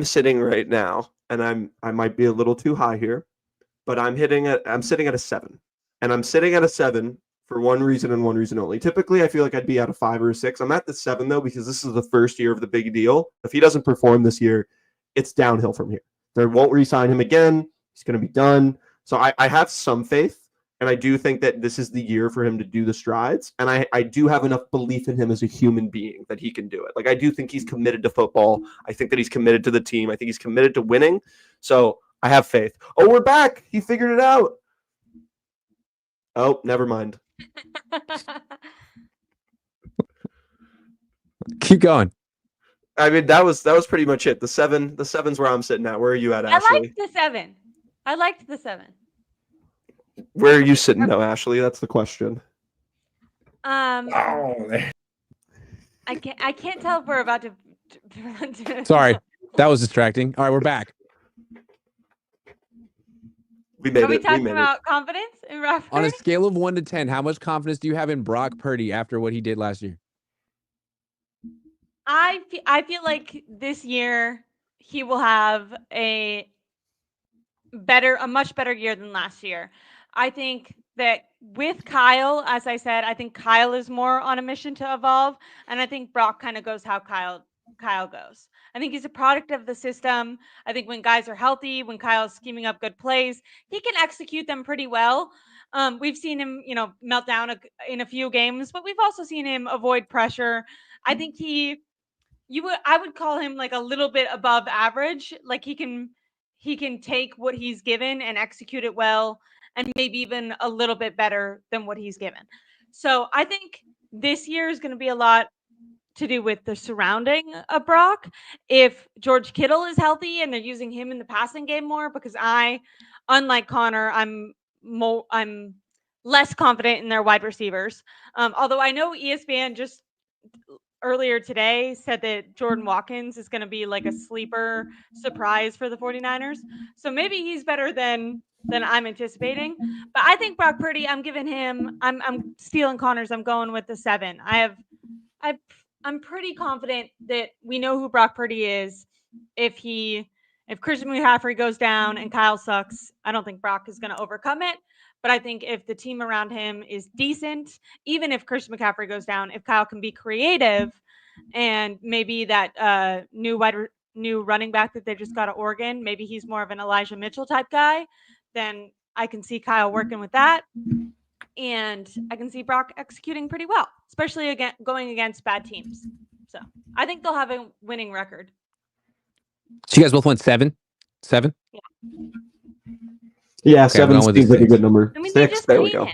sitting right now, and I might be a little too high here, but I'm sitting at a 7. And I'm sitting at a 7 for one reason and one reason only. Typically, I feel like I'd be at a 5 or a 6. I'm at the 7 though because this is the first year of the big deal. If he doesn't perform this year, it's downhill from here. They won't re-sign him again. He's going to be done. So I have some faith. And I do think that this is the year for him to do the strides. And I do have enough belief in him as a human being that he can do it. Like, I do think he's committed to football. I think that he's committed to the team. I think he's committed to winning. So I have faith. Oh, we're back. He figured it out. Oh, never mind. Keep going. I mean, that was pretty much it. The 7's where I'm sitting at. Where are you at, Ashley? I liked the 7. Where are you sitting though, Ashley? That's the question. I can't tell if we're about to. Sorry, that was distracting. All right, we're back. We made Are we it. talking about confidence in Brock Purdy? On a scale of 1 to 10, how much confidence do you have in Brock Purdy after what he did last year? I feel like this year he will have a much better year than last year. I think that with Kyle, as I said, I think Kyle is more on a mission to evolve, and I think Brock kind of goes how Kyle goes. I think he's a product of the system. I think when guys are healthy, when Kyle's scheming up good plays, he can execute them pretty well. We've seen him, melt down in a few games, but we've also seen him avoid pressure. I think I would call him like a little bit above average. Like he can take what he's given and execute it well, and maybe even a little bit better than what he's given. So I think this year is going to be a lot to do with the surrounding of Brock. If George Kittle is healthy and they're using him in the passing game more, because unlike Conor, I'm less confident in their wide receivers. Although I know ESPN just earlier today said that Jordan Watkins is going to be like a sleeper surprise for the 49ers. So maybe he's better than I'm anticipating. But I think Brock Purdy, I'm stealing Connor's. I'm going with the 7. I'm pretty confident that we know who Brock Purdy is. If Christian McCaffrey goes down and Kyle sucks, I don't think Brock is going to overcome it. But I think if the team around him is decent, even if Christian McCaffrey goes down, if Kyle can be creative and maybe that new running back that they just got at Oregon, maybe he's more of an Elijah Mitchell type guy, then I can see Kyle working with that. And I can see Brock executing pretty well, especially going against bad teams. So I think they'll have a winning record. So you guys both went 7? 7? Yeah. Yeah, okay, 7 seems like a good number. I mean, 6, there we go.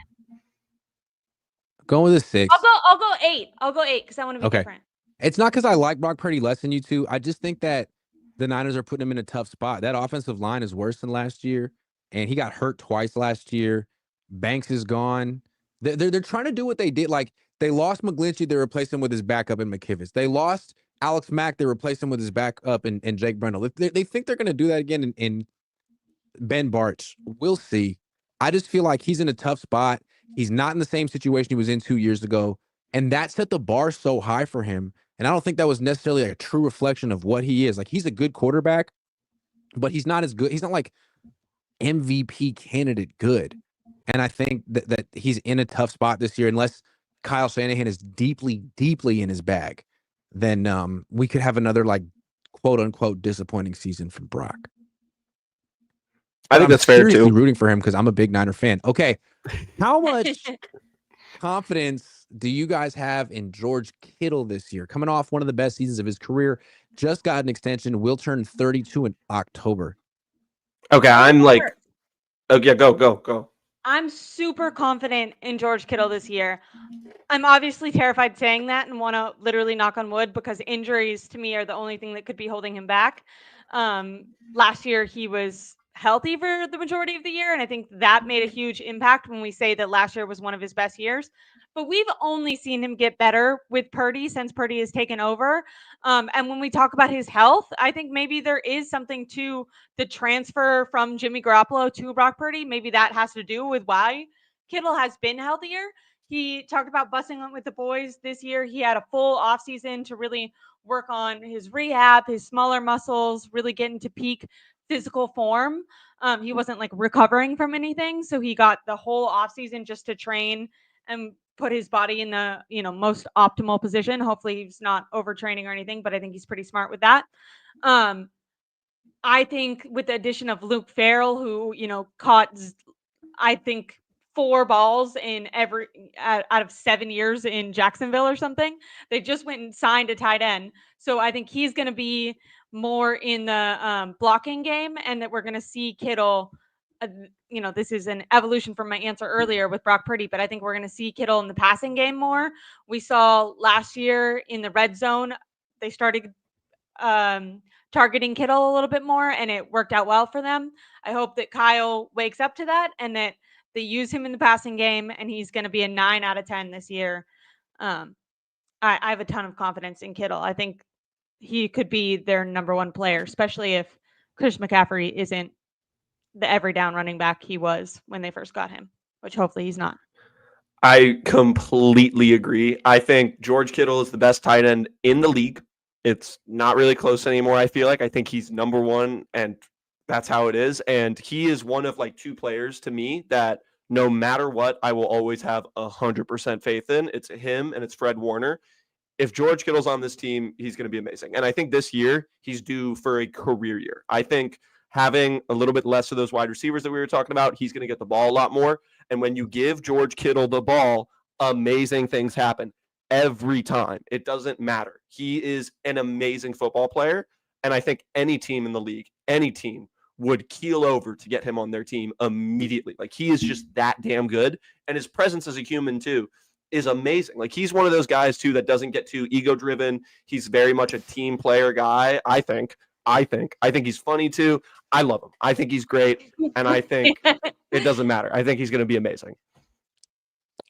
Going with a 6. I'll go 8. I'll go 8 because I want to be different. It's not because I like Brock Purdy less than you two. I just think that the Niners are putting him in a tough spot. That offensive line is worse than last year, and he got hurt twice last year. Banks is gone. They're trying to do what they did. Like, they lost McGlinchey, they replaced him with his backup in McKivitz. They lost Alex Mack, they replaced him with his backup in Jake Brendel. They think they're going to do that again in Ben Bartch. We'll see. I just feel like he's in a tough spot. He's not in the same situation he was in 2 years ago, and that set the bar so high for him. And I don't think that was necessarily a true reflection of what he is. Like, he's a good quarterback, but he's not as good. He's not like MVP candidate good. And I think that he's in a tough spot this year. Unless Kyle Shanahan is deeply, deeply in his bag, then we could have another, like, quote unquote disappointing season from Brock. I think that's fair too. I'm rooting for him because I'm a big Niner fan. Okay, how much confidence do you guys have in George Kittle this year? Coming off one of the best seasons of his career, just got an extension, will turn 32 in October. Okay, I'm like, okay, go. I'm super confident in George Kittle this year. I'm obviously terrified saying that and want to literally knock on wood because injuries to me are the only thing that could be holding him back. Last year, he was healthy for the majority of the year, and I think that made a huge impact when we say that last year was one of his best years. But we've only seen him get better with Purdy since Purdy has taken over. And when we talk about his health, I think maybe there is something to the transfer from Jimmy Garoppolo to Brock Purdy. Maybe that has to do with why Kittle has been healthier. He talked about busting with the boys this year. He had a full offseason to really work on his rehab, his smaller muscles, really get into peak physical form. He wasn't like recovering from anything, so he got the whole offseason just to train and put his body in the most optimal position. Hopefully he's not overtraining or anything, but I think he's pretty smart with that. I think with the addition of Luke Farrell, who caught, I think, 4 balls in every out of 7 years in Jacksonville or something. They just went and signed a tight end, so I think he's going to be more in the blocking game, and that we're going to see Kittle. This is an evolution from my answer earlier with Brock Purdy, but I think we're going to see Kittle in the passing game more. We saw last year in the red zone, they started targeting Kittle a little bit more, and it worked out well for them. I hope that Kyle wakes up to that and that they use him in the passing game, and he's going to be a 9 out of 10 this year. I have a ton of confidence in Kittle. I think he could be their number one player, especially if Chris McCaffrey isn't the every down running back he was when they first got him, which hopefully he's not. I completely agree. I think George Kittle is the best tight end in the league. It's not really close anymore, I feel like. I think he's number one, and that's how it is. And he is one of like 2 players to me that no matter what, I will always have 100% faith in. It's him and it's Fred Warner. If George Kittle's on this team, he's going to be amazing. And I think this year he's due for a career year. I think having a little bit less of those wide receivers that we were talking about, he's going to get the ball a lot more. And when you give George Kittle the ball, amazing things happen every time. It doesn't matter. He is an amazing football player. And I think any team in the league, any team would keel over to get him on their team immediately. Like, he is just that damn good. And his presence as a human too is amazing. Like, he's one of those guys too that doesn't get too ego driven. He's very much a team player guy. I think he's funny too. I love him. I think he's great. And I think it doesn't matter. I think he's going to be amazing.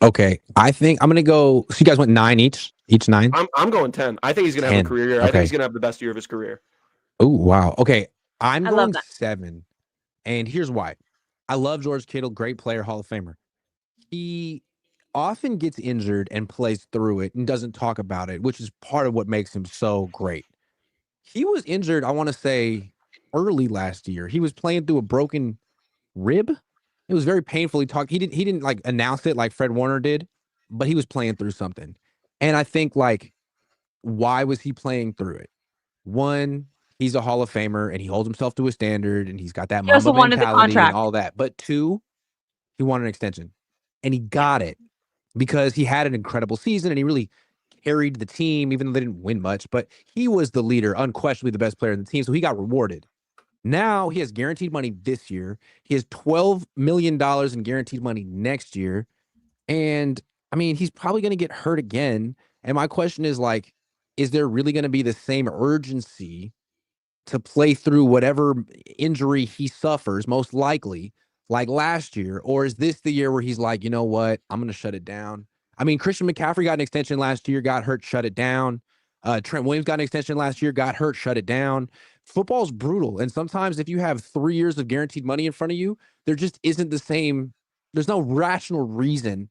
Okay. I think I'm going to go. So you guys went 9 each 9? I'm going 10. I think he's going to have a career year. Okay. I think he's going to have the best year of his career. Oh, wow. Okay. I'm going 7. And here's why. I love George Kittle. Great player, Hall of Famer. He often gets injured and plays through it and doesn't talk about it, which is part of what makes him so great. He was injured, I want to say, early last year. He was playing through a broken rib. It was very painful. He didn't like announce it like Fred Warner did, but he was playing through something. And I think, like, why was he playing through it? One, he's a Hall of Famer and he holds himself to a standard and he's got that Mamba mentality and all that. But 2, he wanted an extension and he got it because he had an incredible season and he really carried the team, even though they didn't win much. But he was the leader, unquestionably the best player in the team. So he got rewarded. Now he has guaranteed money this year. He has $12 million in guaranteed money next year. And I mean, he's probably going to get hurt again. And my question is, like, is there really going to be the same urgency to play through whatever injury he suffers, most likely, like last year? Or is this the year where he's like, you know what, I'm going to shut it down? I mean, Christian McCaffrey got an extension last year, got hurt, shut it down. Trent Williams got an extension last year, got hurt, shut it down. Football's brutal. And sometimes if you have 3 years of guaranteed money in front of you, there just isn't the same. There's no rational reason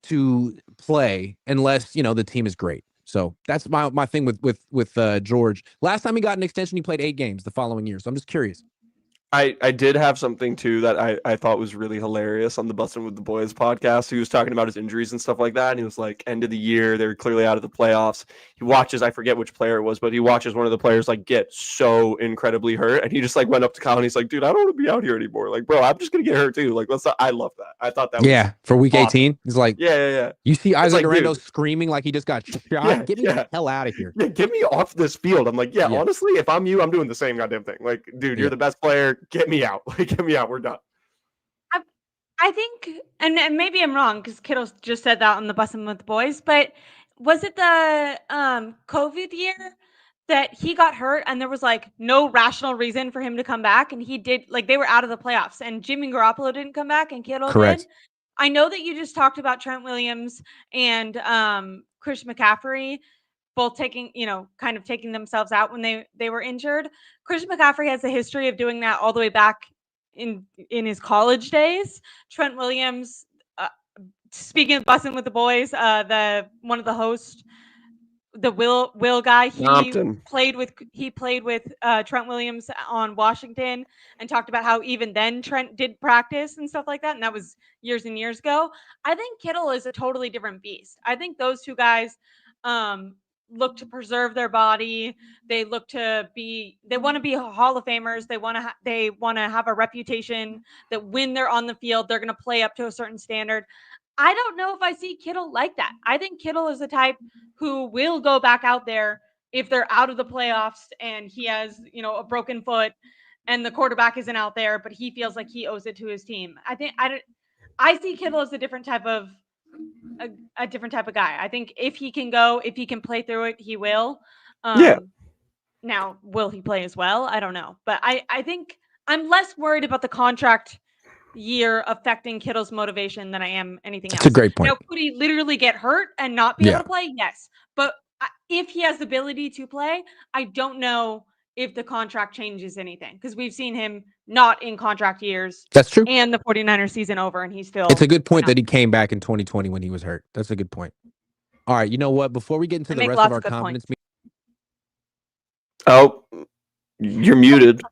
to play unless, the team is great. So that's my thing with George. Last time he got an extension, he played 8 games the following year. So I'm just curious. I did have something too that I thought was really hilarious on the Bustin' with the Boys podcast. He was talking about his injuries and stuff like that, and he was like, end of the year, they're clearly out of the playoffs. He watches, I forget which player it was, but he watches one of the players like get so incredibly hurt, and he just like went up to Colin. He's like, dude, I don't want to be out here anymore. Like, bro, I'm just gonna get hurt too. Like, I love that. I thought that was for week awesome. 18. He's like, yeah. You see Isaac Orlando screaming like he just got shot. Get me the hell out of here. Yeah, get me off this field. I'm like, honestly, if I'm you, I'm doing the same goddamn thing. Like, dude, you're the best player. Get me out. Get me out. We're done. I think, and maybe I'm wrong because Kittle just said that on the Bustin' with the Boys, but was it the COVID year that he got hurt and there was like no rational reason for him to come back, and he did, like, they were out of the playoffs and Jimmy Garoppolo didn't come back and Kittle did? I know that you just talked about Trent Williams and Chris McCaffrey both taking, kind of taking themselves out when they were injured. Chris McCaffrey has a history of doing that all the way back in his college days. Trent Williams, speaking of Bustin' with the Boys, one of the hosts the Will guy. Compton. Played with Trent Williams on Washington and talked about how even then Trent did practice and stuff like that, and that was years and years ago. I think Kittle is a totally different beast. I think those two guys look to preserve their body. They want to be Hall of Famers. They want to have a reputation that when they're on the field, they're going to play up to a certain standard. I don't know if I see Kittle like that. I think Kittle is the type who will go back out there if they're out of the playoffs and he has, a broken foot and the quarterback isn't out there, but he feels like he owes it to his team. I see Kittle as a different type of guy. I think if he can play through it, he will. Now, will he play as well? I don't know. But I think I'm less worried about the contract year affecting Kittle's motivation than I am anything else. That's a great point. Now, could he literally get hurt and not be able to play? Yes. But if he has the ability to play, I don't know if the contract changes anything, because we've seen him not in contract years. That's true. And the 49ers season over, and he's still. It's a good point that he came back in 2020 when he was hurt. That's a good point. All right, you know what? Before we get into the rest of our confidence meeting. Oh, you're muted.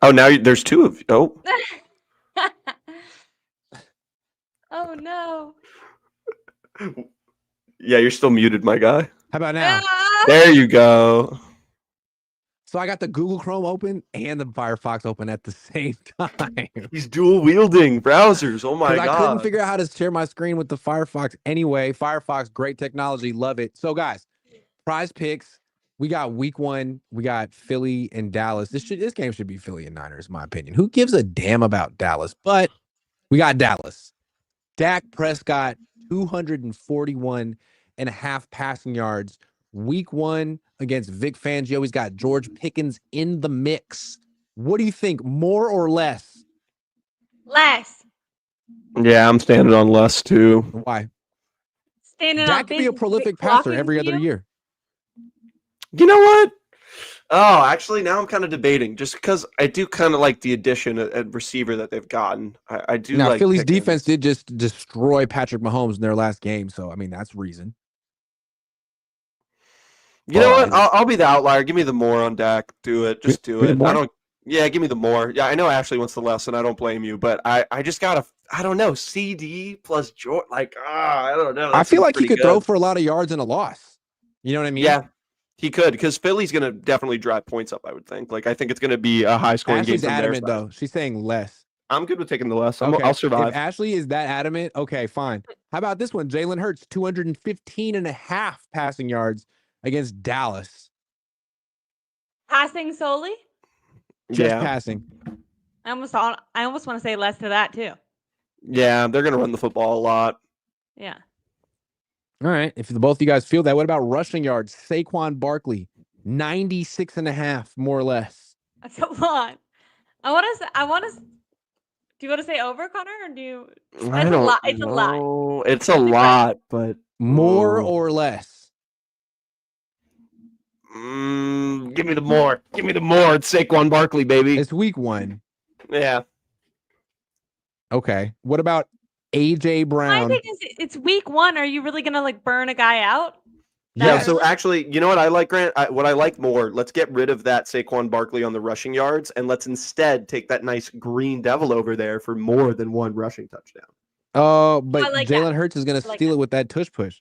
Oh, now there's two of you. Oh. Oh, no. Yeah, you're still muted, my guy. How about now? There you go. So I got the Google Chrome open and the Firefox open at the same time. He's dual wielding browsers. Oh my God. I couldn't figure out how to share my screen with the Firefox. Anyway, Firefox, great technology. Love it. So guys, prize picks. We got week 1. We got Philly and Dallas. This game should be Philly and Niners, in my opinion. Who gives a damn about Dallas? But we got Dallas. Dak Prescott, 241.5 passing yards. Week 1 against Vic Fangio. He's got George Pickens in the mix. What do you think? More or less? Less. Yeah, I'm standing on less too. Why? Dak could be a prolific passer every other year. You know what? Oh, actually, now I'm kind of debating, just because I do kind of like the addition at receiver that they've gotten. I do. Now, like Philly's Pickens. defense did just destroy Patrick Mahomes in their last game, so I mean that's reason. You know what? I'll be the outlier. Give me the more on Dak. Do it. Just do it. I don't. Yeah, give me the more. Yeah, I know Ashley wants the less, and I don't blame you, but I just gotta. I don't know. CD plus George. I don't know. I feel like he could throw for a lot of yards and a loss. You know what I mean? Yeah. He could, because Philly's going to definitely drive points up, I would think. I think it's going to be a high-scoring game. Ashley's adamant, though. She's saying less. I'm good with taking the less. Okay. I'll survive. If Ashley is that adamant, okay, fine. How about this one? Jalen Hurts, 215.5 passing yards against Dallas. Passing solely? Just passing. I almost want to say less to that, too. Yeah, they're going to run the football a lot. Yeah. All right. If both of you guys feel that, what about rushing yards? Saquon Barkley, 96.5, more or less. That's a lot. I want to. Do you want to say over, Connor, or do you? I don't know. It's a lot. It's a lot, but more or less. Give me the more. Give me the more. It's Saquon Barkley, baby. It's week 1. Yeah. Okay. What about AJ Brown? My thing is, it's week 1. Are you really gonna burn a guy out? Yeah. So actually, you know what I like, Grant? What I like more. Let's get rid of that Saquon Barkley on the rushing yards, and let's instead take that nice green devil over there for more than 1 rushing touchdown. Oh, but Jalen Hurts is gonna steal it with that tush push.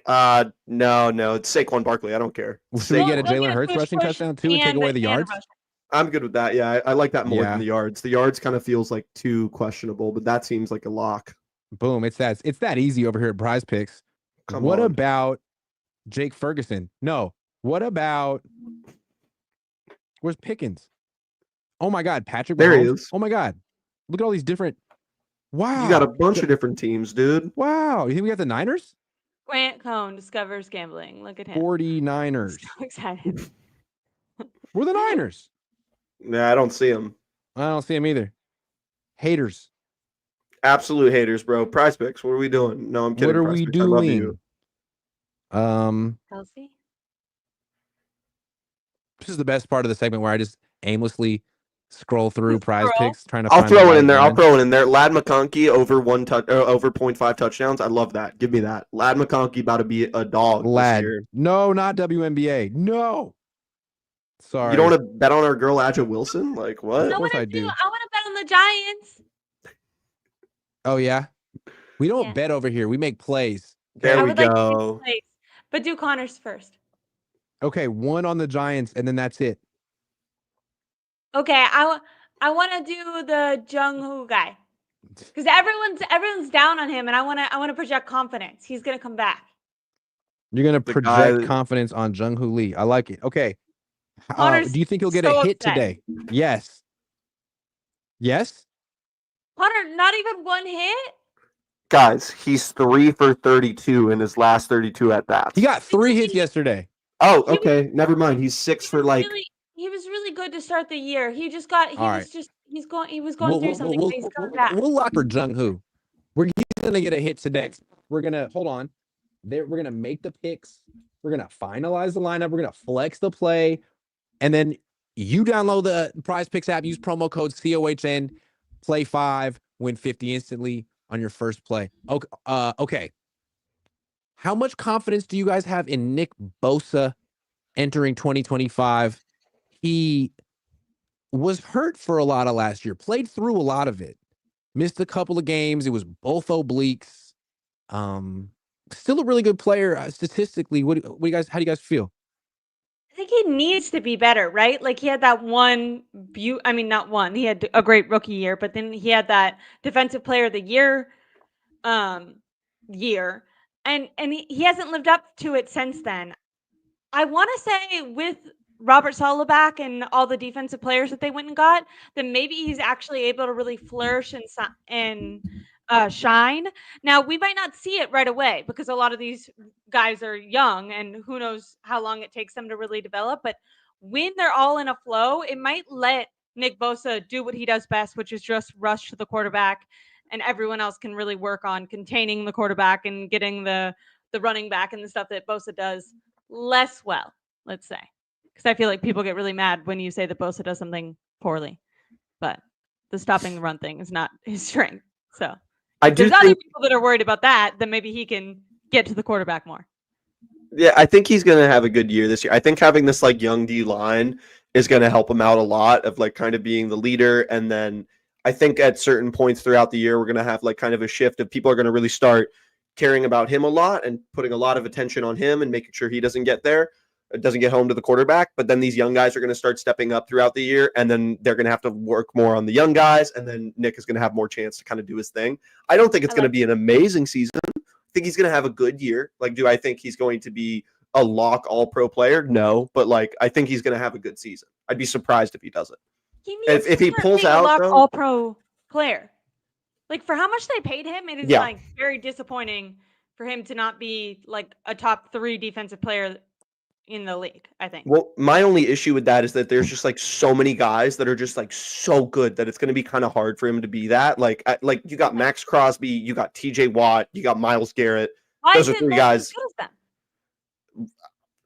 No, it's Saquon Barkley. I don't care. Should we get a Jalen Hurts rushing touchdown too and take away the yards? I'm good with that. Yeah, I like that more than the yards. The yards kind of feels like too questionable, but that seems like a lock. Boom! It's that easy over here at Prize Picks. What about Jake Ferguson? No. What about where's Pickens? Oh my God, Patrick Mahomes. There he is. Oh my God, look at all these different. Wow, you got a bunch of different teams, dude. Wow, you think we got the Niners? Grant Cohn discovers gambling. Look at him. 49ers. So excited. We're the Niners. Yeah, I don't see them. I don't see them either. Haters. Absolute haters, bro. Prize Picks. What are we doing? No, I'm kidding. What are we doing? Kelsey? This is the best part of the segment where I just aimlessly scroll through prize picks trying to I'll find throw the it in there. right I'll line. throw it in there. Lad McConkey over over 0.5 touchdowns. I love that. Give me that. Lad McConkey about to be a dog this year. No, not WNBA. No. Sorry. You don't want to bet on our girl Aja Wilson? Like what? Of course I do. I want to bet on the Giants. Oh yeah. We don't bet over here. We make plays. There I we would like to go. make plays, but do Connor's first. Okay, 1 on the Giants, and then that's it. Okay, I want to do the Jung-Hoo guy because everyone's down on him, and I want to project confidence. He's gonna come back. You're gonna project confidence on Jung-Hoo Lee. I like it. Okay. Do you think he'll get a hit today? Yes. Yes. Connor, not even one hit. Guys, he's 3 for 32 in his last 32 at bats. He got 3 hits yesterday. Oh, okay. Never mind. He's 6 for like. He was really good to start the year. He just got. He was going through something. He's coming back. We'll lock for Jung-Hoo. He's gonna get a hit today. We're gonna hold on. We're gonna make the picks. We're gonna finalize the lineup. We're gonna flex the play, and then you download the Prize Picks app. Use promo code COHN. Play 5, win 50 instantly on your first play. Okay. How much confidence do you guys have in Nick Bosa entering 2025? He was hurt for a lot of last year, played through a lot of it, missed a couple of games. It was both obliques. Still a really good player statistically. How do you guys feel? I think he needs to be better, right? Like he had that not one. He had a great rookie year, but then he had that defensive player of the year year. And he hasn't lived up to it since then. I want to say with Robert Saleh back and all the defensive players that they went and got, then maybe he's actually able to really flourish and shine. Now, we might not see it right away because a lot of these guys are young and who knows how long it takes them to really develop. But when they're all in a flow, it might let Nick Bosa do what he does best, which is just rush to the quarterback, and everyone else can really work on containing the quarterback and getting the running back and the stuff that Bosa does less well, let's say. Because I feel like people get really mad when you say that Bosa does something poorly. But the stopping the run thing is not his strength. So if there's other people that are worried about that, then maybe he can get to the quarterback more. Yeah, I think he's going to have a good year this year. I think having this like young D line is going to help him out a lot of like kind of being the leader. And then I think at certain points throughout the year, we're going to have like kind of a shift of people are going to really start caring about him a lot and putting a lot of attention on him and making sure he doesn't get home to the quarterback. But then these young guys are going to start stepping up throughout the year, and then they're going to have to work more on the young guys, and then Nick is going to have more chance to kind of do his thing. I don't think it's going to be an amazing season. I think he's going to have a good year. Like, do I think he's going to be a lock all-pro player? No, but like I think he's going to have a good season. I'd be surprised if he doesn't. If he pulls out, lock all-pro player. Like for how much they paid him, it is like very disappointing for him to not be like a top 3 defensive player in the league, I think. Well, my only issue with that is that there's just like so many guys that are just like so good that it's going to be kind of hard for him to be that. Like you got Max Crosby, you got TJ Watt, you got Myles Garrett. Those are 3 guys.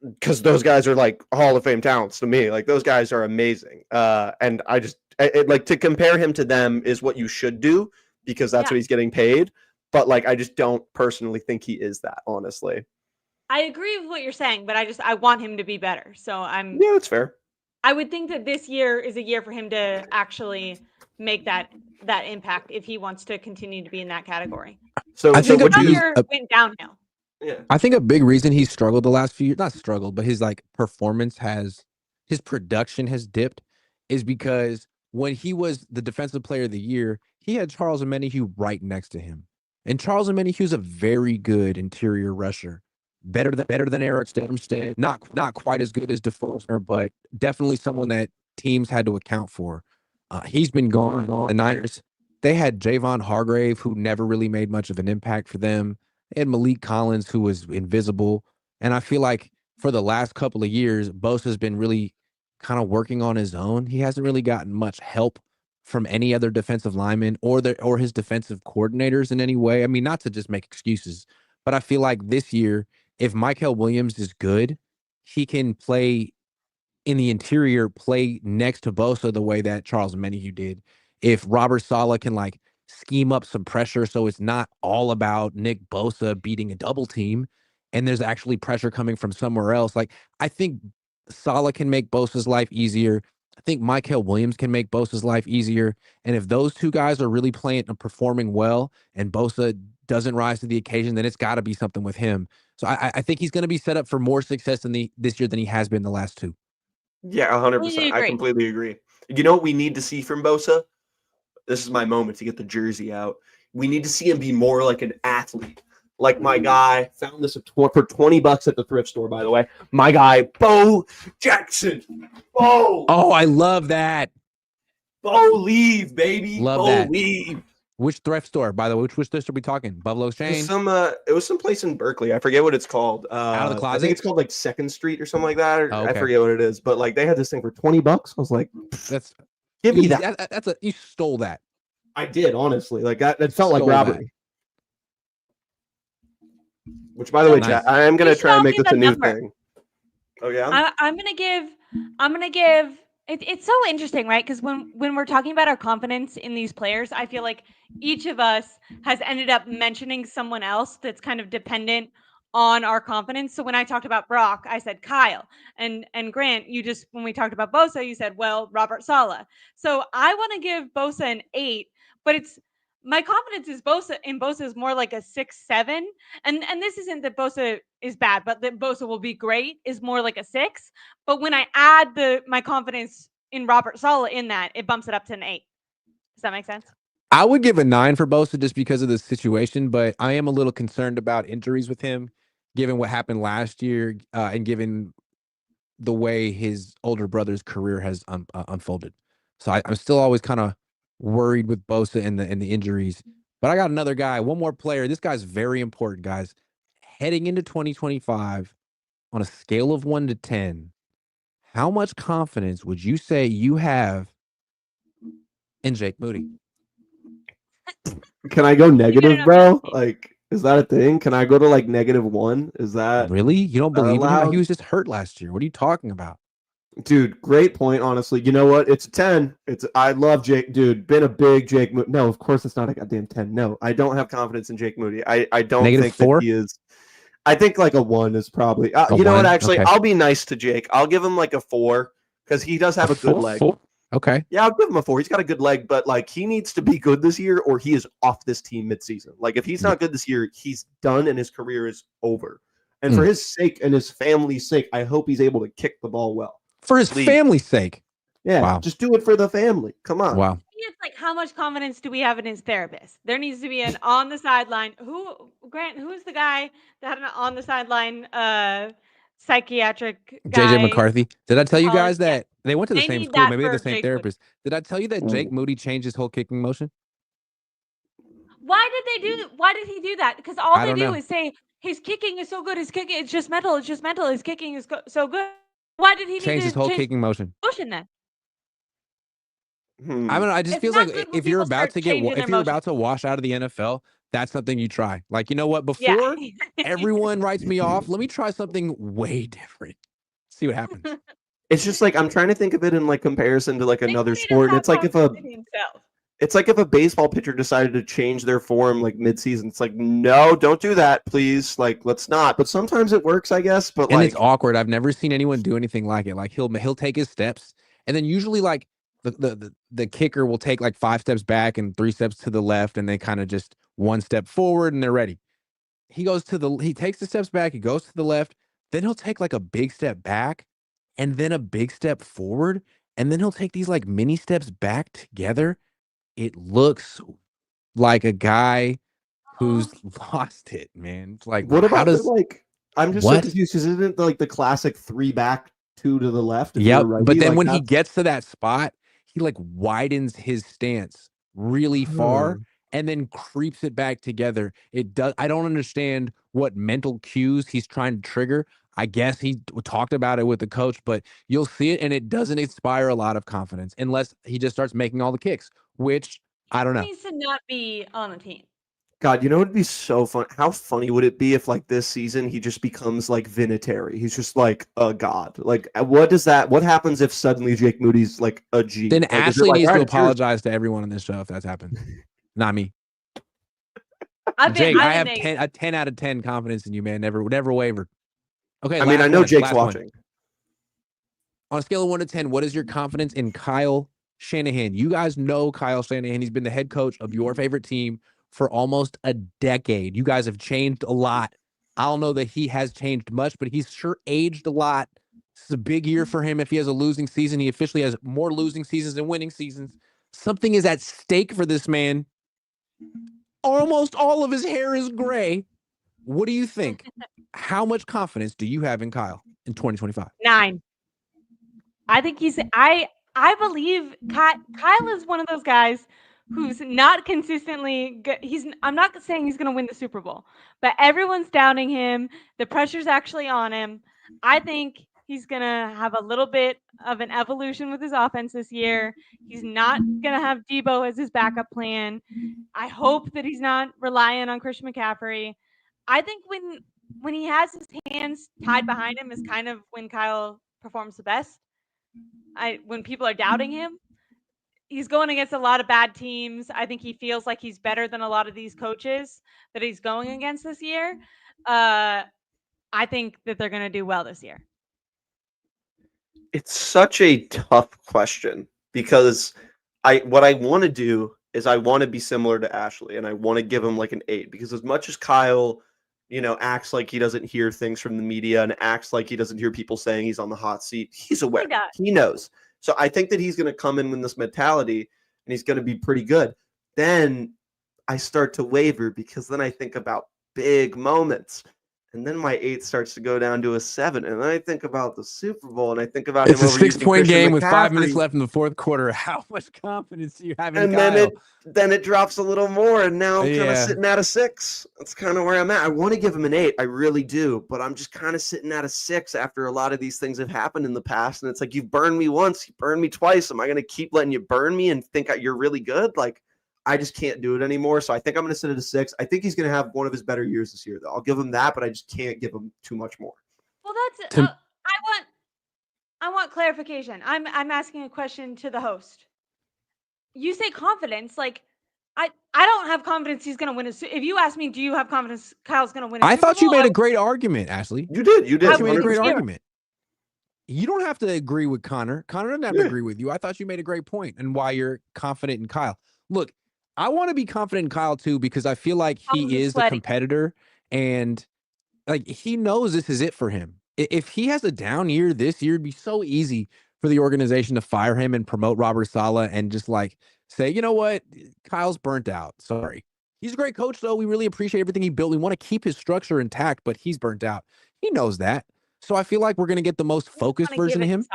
Because those guys are like Hall of Fame talents to me. Like those guys are amazing. And I just like to compare him to them is what you should do because that's what he's getting paid. But like I just don't personally think he is that, honestly. I agree with what you're saying, but I want him to be better. So yeah, that's fair. I would think that this year is a year for him to actually make that impact if he wants to continue to be in that category. So I think this year went downhill. Yeah. I think a big reason he's struggled the last few years, not struggled, but his like his production has dipped is because when he was the defensive player of the year, he had Charles Omenihu right next to him. And Charles Omenihu's a very good interior rusher. Better than Eric Armstead. Not quite as good as DeForest, but definitely someone that teams had to account for. He's been gone. The Niners, they had Javon Hargrave, who never really made much of an impact for them. They had Malik Collins, who was invisible. And I feel like for the last couple of years, Bosa's been really kind of working on his own. He hasn't really gotten much help from any other defensive lineman or his defensive coordinators in any way. I mean, not to just make excuses, but I feel like this year, if Michael Williams is good, he can play in the interior play next to Bosa the way that Charles Menahue did, if Robert Saleh can like scheme up some pressure so it's not all about Nick Bosa beating a double team and there's actually pressure coming from somewhere else. Like, I think Saleh can make Bosa's life easier. I think Mykel Williams can make Bosa's life easier. And if those two guys are really playing and performing well and Bosa doesn't rise to the occasion, then it's got to be something with him. So I think he's going to be set up for more success this year than he has been the last two. Yeah, 100%. I completely agree. You know what we need to see from Bosa? This is my moment to get the jersey out. We need to see him be more like an athlete. Like my guy, found this for $20 at the thrift store, by the way. My guy, Bo Jackson. Bo. Oh, I love that. Bo leave, baby. Love Bo that. leave. Which thrift store, by the way? Which thrift store are we talking? Buffalo Exchange? It was some place in Berkeley. I forget what it's called. Out of the Closet? I think it's called like 2nd Street or something like that. Or okay. I forget what it is. But like they had this thing for $20. I was like, give me that. You stole that. I did, honestly. Like that felt like robbery. Which, by the way, Chat, I am gonna try and make this a new thing. Oh yeah. I'm gonna give. It's so interesting, right? Because when we're talking about our confidence in these players, I feel like each of us has ended up mentioning someone else that's kind of dependent on our confidence. So when I talked about Brock, I said Kyle, and Grant, you just when we talked about Bosa, you said, well, Robert Saleh. So I want to give Bosa an 8, but it's my confidence is Bosa is more like a 6-7. And this isn't that Bosa is bad, but that Bosa will be great is more like a 6. But when I add my confidence in Robert Saleh in that, it bumps it up to an 8. Does that make sense? I would give a 9 for Bosa just because of the situation, but I am a little concerned about injuries with him, given what happened last year and given the way his older brother's career has unfolded. So I'm still always kind of worried with Bosa and the injuries. But I got another guy, one more player. This guy's very important, guys. Heading into 2025, on a scale of 1 to 10, how much confidence would you say you have in Jake Moody? Can I go negative, bro? Like, is that a thing? Can I go to like -1? Is that really? You don't believe in him? He was just hurt last year. What are you talking about? Dude, great point, honestly. You know what? It's a 10. I love Jake. Dude, been a big Jake Moody. No, of course it's not a goddamn 10. No, I don't have confidence in Jake Moody. I don't think -4? that he is. I think like a 1 is probably. You know what? Actually, okay. I'll be nice to Jake. I'll give him like a 4 because he does have a good leg. 4? Okay. Yeah, I'll give him a 4. He's got a good leg, but like he needs to be good this year or he is off this team midseason. Like if he's not good this year, he's done and his career is over. And for his sake and his family's sake, I hope he's able to kick the ball well. For his family's sake. Yeah, wow. Just do it for the family. Come on. Wow. It's like, how much confidence do we have in his therapist? There needs to be an on the sideline. Grant, who's the guy that had an on the sideline psychiatric guy? JJ McCarthy. Did I tell you guys that they went to the same school? Maybe they're the same therapist. Did I tell you that Jake Moody changed his whole kicking motion? Why did he do that? Because all they do is say his kicking is so good. His kicking, it's just mental. It's just mental. His kicking is so good. Why did he change his whole kicking motion? Then I don't know. I just feel like if you're about to wash out of the NFL, that's something you try. Like, you know what? Before everyone writes me off, let me try something way different. See what happens. It's just like I'm trying to think of it in like comparison to like another sport. It's like if a baseball pitcher decided to change their form like midseason. It's like, no, don't do that, please. Like, let's not. But sometimes it works, I guess. But and it's awkward. I've never seen anyone do anything like it. Like he'll take his steps, and then usually like the kicker will take like 5 steps back and 3 steps to the left, and they kind of just 1 step forward and they're ready. He takes the steps back, he goes to the left, then he'll take like a big step back and then a big step forward, and then he'll take these like mini steps back together. It looks like a guy who's lost it, man. It's like, what about I'm just so confused because isn't it like the classic 3 back, 2 to the left? Yeah, but then when he gets to that spot, he like widens his stance really far and then creeps it back together. I don't understand what mental cues he's trying to trigger. I guess he talked about it with the coach, but you'll see it and it doesn't inspire a lot of confidence unless he just starts making all the kicks, which I don't know. He needs to not be on a team. God, you know what would be so fun? How funny would it be if, like, this season he just becomes like Vinatieri? He's just like a god. Like, what happens if suddenly Jake Moody's like a G? Then Like, Ashley needs to "Alright, it's yours." apologize to everyone on this show if that's happened. Not me. I've been, Jake, I I've have been a 10 out of 10 confidence in you, man. Never wavered. Okay, I mean, I know Jake's last watching. On a scale of 1 to 10, what is your confidence in Kyle Shanahan? You guys know Kyle Shanahan. He's been the head coach of your favorite team for almost a decade. You guys have changed a lot. I don't know that he has changed much, but he's sure aged a lot. This is a big year for him. If he has a losing season, he officially has more losing seasons than winning seasons. Something is at stake for this man. Almost all of his hair is gray. What do you think? How much confidence do you have in Kyle in 2025? 9. I think I believe Kyle is one of those guys who's not consistently good. I'm not saying he's going to win the Super Bowl, but everyone's doubting him. The pressure's actually on him. I think he's going to have a little bit of an evolution with his offense this year. He's not going to have Debo as his backup plan. I hope that he's not relying on Christian McCaffrey. I think when he has his hands tied behind him is kind of when Kyle performs the best. When people are doubting him, he's going against a lot of bad teams. I think he feels like he's better than a lot of these coaches that he's going against this year. I think that they're going to do well this year. It's such a tough question because what I want to do is I want to be similar to Ashley and I want to give him like an 8 because as much as Kyle, acts like he doesn't hear things from the media and acts like he doesn't hear people saying he's on the hot seat, he's aware. He knows. So I think that he's going to come in with this mentality and he's going to be pretty good. Then I start to waver because then I think about big moments. And then my 8 starts to go down to a 7. And then I think about the Super Bowl and I think about it's him a overusing 6-point game McCaffrey. with 5 minutes left in the fourth quarter. How much confidence do you have in and Kyle? Then it drops a little more, and now I'm kind of sitting at a 6. That's kind of where I'm at. I want to give him an 8. I really do. But I'm just kind of sitting at a 6 after a lot of these things have happened in the past. And it's like, you've burned me once, you burned me twice. Am I going to keep letting you burn me and think you're really good? Like, I just can't do it anymore. So I think I'm going to sit at a 6. I think he's going to have one of his better years this year, though. I'll give him that, but I just can't give him too much more. Well, that's I want clarification. I'm asking a question to the host. You say confidence, like I don't have confidence he's going to win. If you ask me, do you have confidence Kyle's going to win? I thought you made a great argument, Ashley. You did. You made a great argument. You don't have to agree with Conor. Conor doesn't have to agree with you. I thought you made a great point and why you're confident in Kyle. Look, I want to be confident in Kyle too because I feel like he is the competitor and like he knows this is it for him. If he has a down year this year, it'd be so easy for the organization to fire him and promote Robert Saleh and just like say, you know what, Kyle's burnt out. Sorry. He's a great coach, though. We really appreciate everything he built. We want to keep his structure intact, but he's burnt out. He knows that. So I feel like we're going to get the most focused version of him.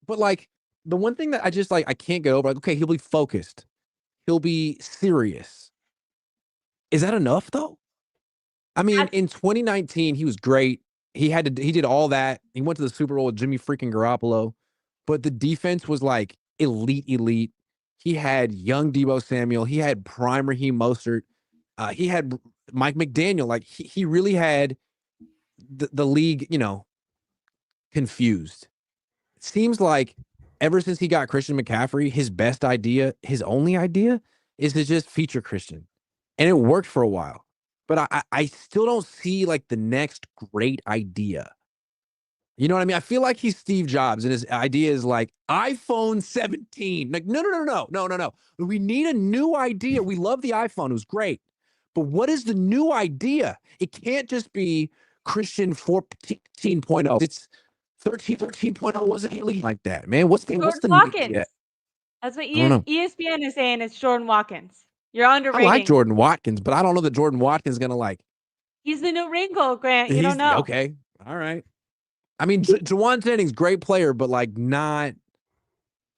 But like the one thing that I just like, I can't get over, like, okay, he'll be focused. He'll be serious. Is that enough though? I mean, in 2019, he was great. He did all that. He went to the Super Bowl with Jimmy freaking Garoppolo, but the defense was like elite. He had young Debo Samuel. He had prime Raheem Mostert. He had Mike McDaniel. Like he really had the league, confused. It seems like ever since he got Christian McCaffrey, his best idea, his only idea is to just feature Christian. And it worked for a while. But I still don't see like the next great idea. You know what I mean? I feel like he's Steve Jobs and his idea is like iPhone 17. Like, no. We need a new idea. We love the iPhone. It was great. But what is the new idea? It can't just be Christian 14.0. It's 13.0 wasn't really like that, man. What's the Watkins? That's what ESPN is saying. It's Jordan Watkins. You're underrating. I like Jordan Watkins, but I don't know that Jordan Watkins is gonna like. He's the new wrinkle, Grant. You don't know. Okay, all right. I mean, Jawan Jennings, great player, but like not.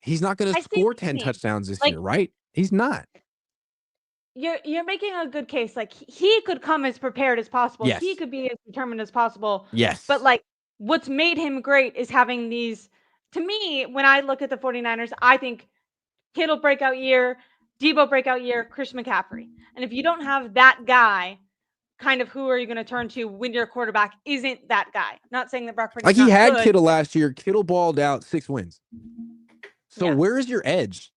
He's not going to score 10 touchdowns this year, right? He's not. You're making a good case. Like he could come as prepared as possible. Yes. He could be as determined as possible. Yes. But like what's made him great is having these. To me, when I look at the 49ers, I think Kittle breakout year. Debo breakout year, Christian McCaffrey. And if you don't have that guy, kind of who are you going to turn to when your quarterback isn't that guy? Not saying that Brock Purdy's like he not had good. Kittle last year. Kittle balled out 6 wins. So where is your edge?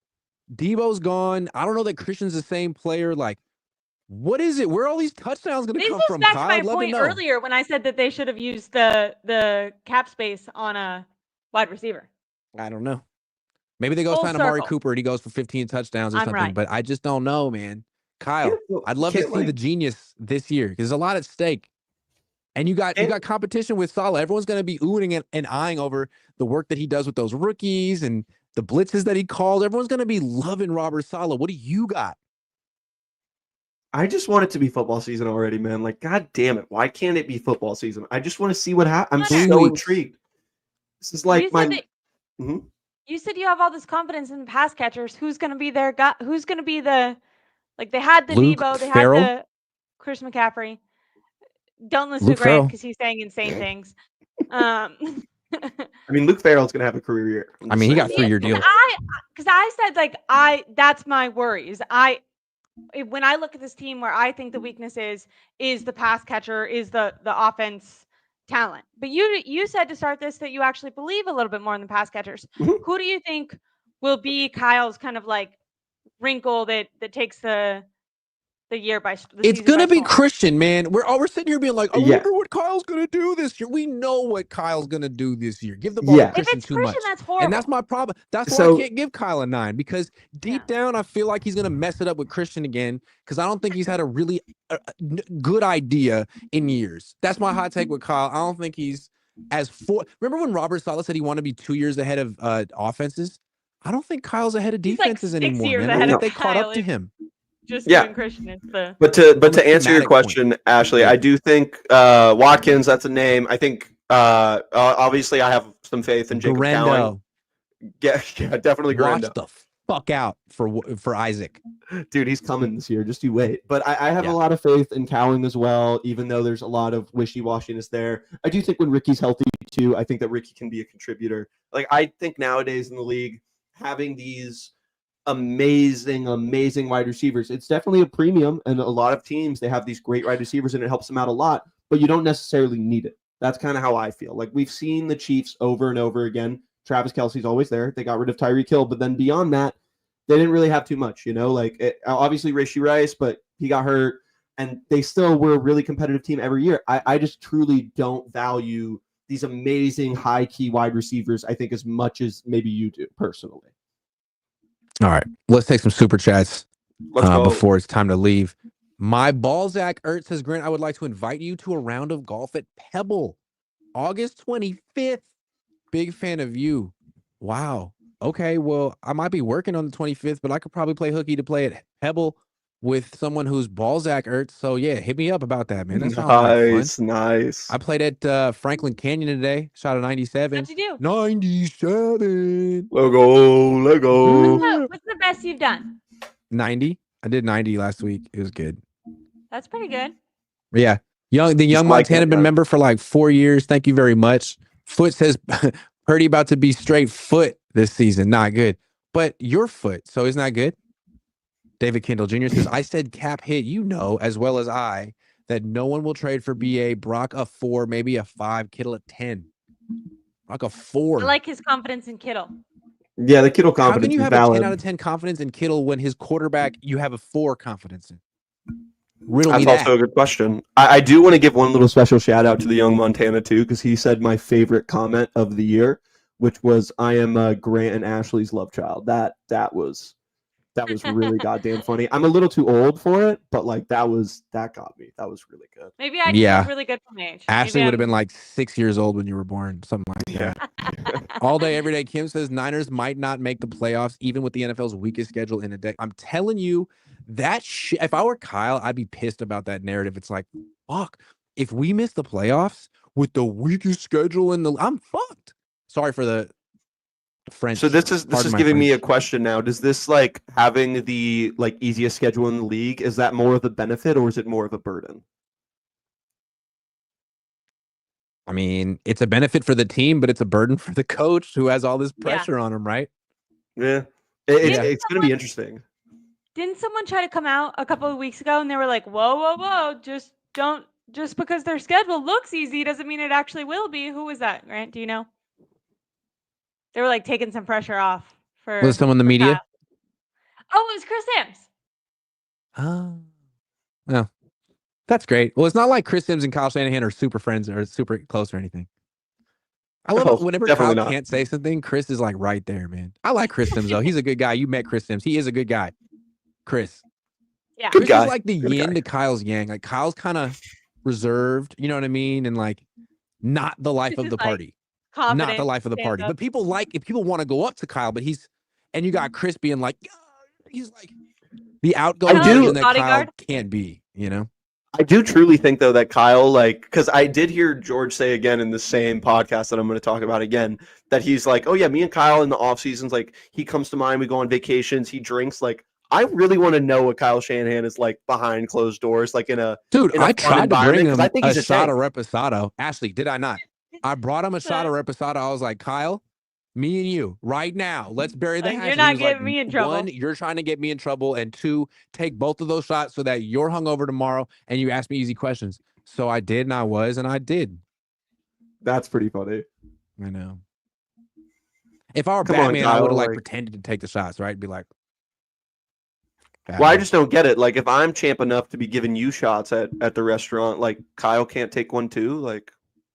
Debo's gone. I don't know that Christian's the same player. Like, what is it? Where are all these touchdowns going to come from? This is Kyle, back I'd to my love to point know. earlier when I said that they should have used the cap space on a wide receiver. I don't know. Maybe they go sign Amari Cooper and he goes for 15 touchdowns or something. Right. But I just don't know, man. Kyle, I'd love to see the genius this year because there's a lot at stake. And you got competition with Saleh. Everyone's going to be oohing and eyeing over the work that he does with those rookies and the blitzes that he calls. Everyone's going to be loving Robert Saleh. What do you got? I just want it to be football season already, man. Like, God damn it. Why can't it be football season? I just want to see what happens. I'm so intrigued. This is like You said you have all this confidence in the pass catchers. Who's going to be their guy? Who's going to be the, like, they had the Debo, they had the Chris McCaffrey. Don't listen to Grant because he's saying insane things. I mean, Luke Farrell's going to have a career year. I mean, he got 3-year deal. Because I said, that's my worries. When I look at this team, where I think the weakness is the pass catcher, is the offense talent. But you said to start this that you actually believe a little bit more in the pass catchers. Mm-hmm. Who do you think will be Kyle's kind of like wrinkle that takes the year by the it's gonna be Christian, man. We're sitting here being like, I wonder what Kyle's gonna do this year. We know what Kyle's gonna do this year. Give the ball to Christian too much. That's horrible. And that's my problem. That's why I can't give Kyle a 9 because deep down I feel like he's gonna mess it up with Christian again because I don't think he's had a really good idea in years. That's my hot take with Kyle. I don't think he's remember when Robert Saleh said he wanted to be 2 years ahead of offenses? I don't think Kyle's ahead of defenses anymore, man. I think they caught up to him. Just Christian is the. But to answer your question, Ashley, I do think Watkins. That's a name. I think obviously I have some faith in Jacob Cowing. Yeah, definitely Garendo. Watch the fuck out for Isaac, dude. He's coming this year. Just you wait. But I have a lot of faith in Cowing as well, even though there's a lot of wishy-washiness there. I do think when Ricky's healthy too, I think that Ricky can be a contributor. Like I think nowadays in the league, having these amazing wide receivers, it's definitely a premium, and a lot of teams, they have these great wide receivers and it helps them out a lot, but you don't necessarily need it. That's kind of how I feel. Like we've seen the Chiefs over and over again. Travis Kelce's always there. They got rid of Tyreek Hill, but then beyond that, they didn't really have too much, like obviously Rashee Rice, but he got hurt and they still were a really competitive team every year. I just truly don't value these amazing high key wide receivers, I think, as much as maybe you do personally. All right, let's take some super chats before it's time to leave. My Balzac Ertz says, Grant, I would like to invite you to a round of golf at Pebble, August 25th. Big fan of you. Wow. Okay, well, I might be working on the 25th, but I could probably play hooky to play at Pebble with someone who's Balzac Ertz. So, yeah, hit me up about that, man. That sounds like fun. Nice. I played at Franklin Canyon today. Shot a 97. How'd you do? 97. Let go. What's the best you've done? 90. I did 90 last week. It was good. That's pretty good. Yeah. The young Montana been member for like 4 years. Thank you very much. Foot says Purdy about to be straight foot this season. Not good. But your foot. So isn't that good? David Kendall Jr. says, I said cap hit, as well as I, that no one will trade for BA. Brock a 4, maybe a 5, Kittle a 10. Brock a 4. I like his confidence in Kittle. Yeah, the Kittle confidence. How can you have valid. a 10 out of 10 confidence in Kittle when his quarterback you have a 4 confidence in? Riddle me that. That's also a good question. I do want to give one little special shout out to the young Montana too, because he said my favorite comment of the year, which was, I am Grant and Ashley's love child. That was really goddamn funny. I'm a little too old for it, but like that got me. That was really good. Maybe I was really good for my age. Ashley would have been like 6 years old when you were born, something like that. All day, every day. Kim says Niners might not make the playoffs, even with the NFL's weakest schedule in a day. I'm telling you, that shit. If I were Kyle, I'd be pissed about that narrative. It's like, fuck, if we miss the playoffs with the weakest schedule I'm fucked. Sorry for the French. So this is giving me a question now. Does this like having the like easiest schedule in the league, is that more of a benefit or is it more of a burden? I mean, it's a benefit for the team, but it's a burden for the coach who has all this pressure on him, right? Yeah. It's going to be interesting. Didn't someone try to come out a couple of weeks ago and they were like, whoa, just because their schedule looks easy doesn't mean it actually will be. Who was that, Grant? Do you know? They were like taking some pressure off for. Was someone in the media? Kyle. Oh, it was Chris Sims. Oh, no. That's great. Well, it's not like Chris Sims and Kyle Shanahan are super friends or super close or anything. I love it whenever Kyle can't say something, Chris is like right there, man. I like Chris Sims, though. He's a good guy. You met Chris Sims. He is a good guy. Chris. Yeah. Chris is like the yin to Kyle's yang. Like Kyle's kind of reserved, you know what I mean? And like not the life of the party. Not the life of the party. But people want to go up to Kyle, but and you got Chris being like, he's like the outgoing version that Kyle can't be, you know? I do truly think, though, that Kyle, like, because I did hear George say again in the same podcast that I'm going to talk about again, that he's like, oh, yeah, me and Kyle in the off seasons, like, he comes to mind, we go on vacations, he drinks. Like, I really want to know what Kyle Shanahan is like behind closed doors, like in a I tried to bring him a shot of reposado. Ashley, did I not? I brought him a shot of reposado. I was like, Kyle, me and you right now, let's bury the hatchet. You're not getting me in trouble. One, you're trying to get me in trouble, and two, take both of those shots so that you're hungover tomorrow and you ask me easy questions. So I did, and I did. That's pretty funny. I know. If I were Batman, I would have like pretended to take the shots, right? Be like, Batman. Well, I just don't get it. Like, if I'm champ enough to be giving you shots at the restaurant, like Kyle can't take one too, like.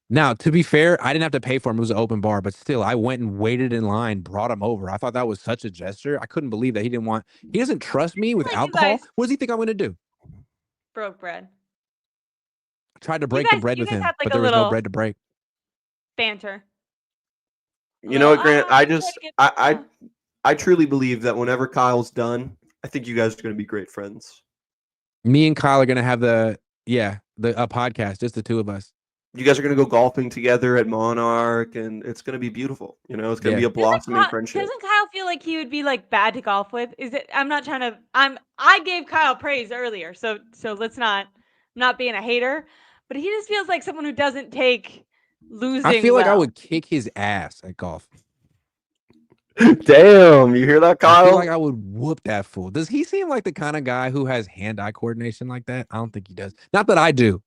Now, to be fair, I didn't have to pay for him. It was an open bar, but still, I went and waited in line, brought him over. I thought that was such a gesture. I couldn't believe that he doesn't trust me with alcohol. What does he think I'm going to do? Broke bread. I tried to break the bread with him, but there was no bread to break. Banter. You know what, Grant? I truly believe that whenever Kyle's done, I think you guys are going to be great friends. Me and Kyle are going to have a podcast, just the two of us. You guys are going to go golfing together at Monarch, and it's going to be beautiful. You know, it's going to be a blossoming friendship. Doesn't Kyle feel like he would be like bad to golf with? I gave Kyle praise earlier, so let's not being a hater, but he just feels like someone who doesn't take losing. I feel like I would kick his ass at golf. Damn, you hear that, Kyle? I feel like I would whoop that fool. Does he seem like the kind of guy who has hand-eye coordination like that? I don't think he does. Not that I do.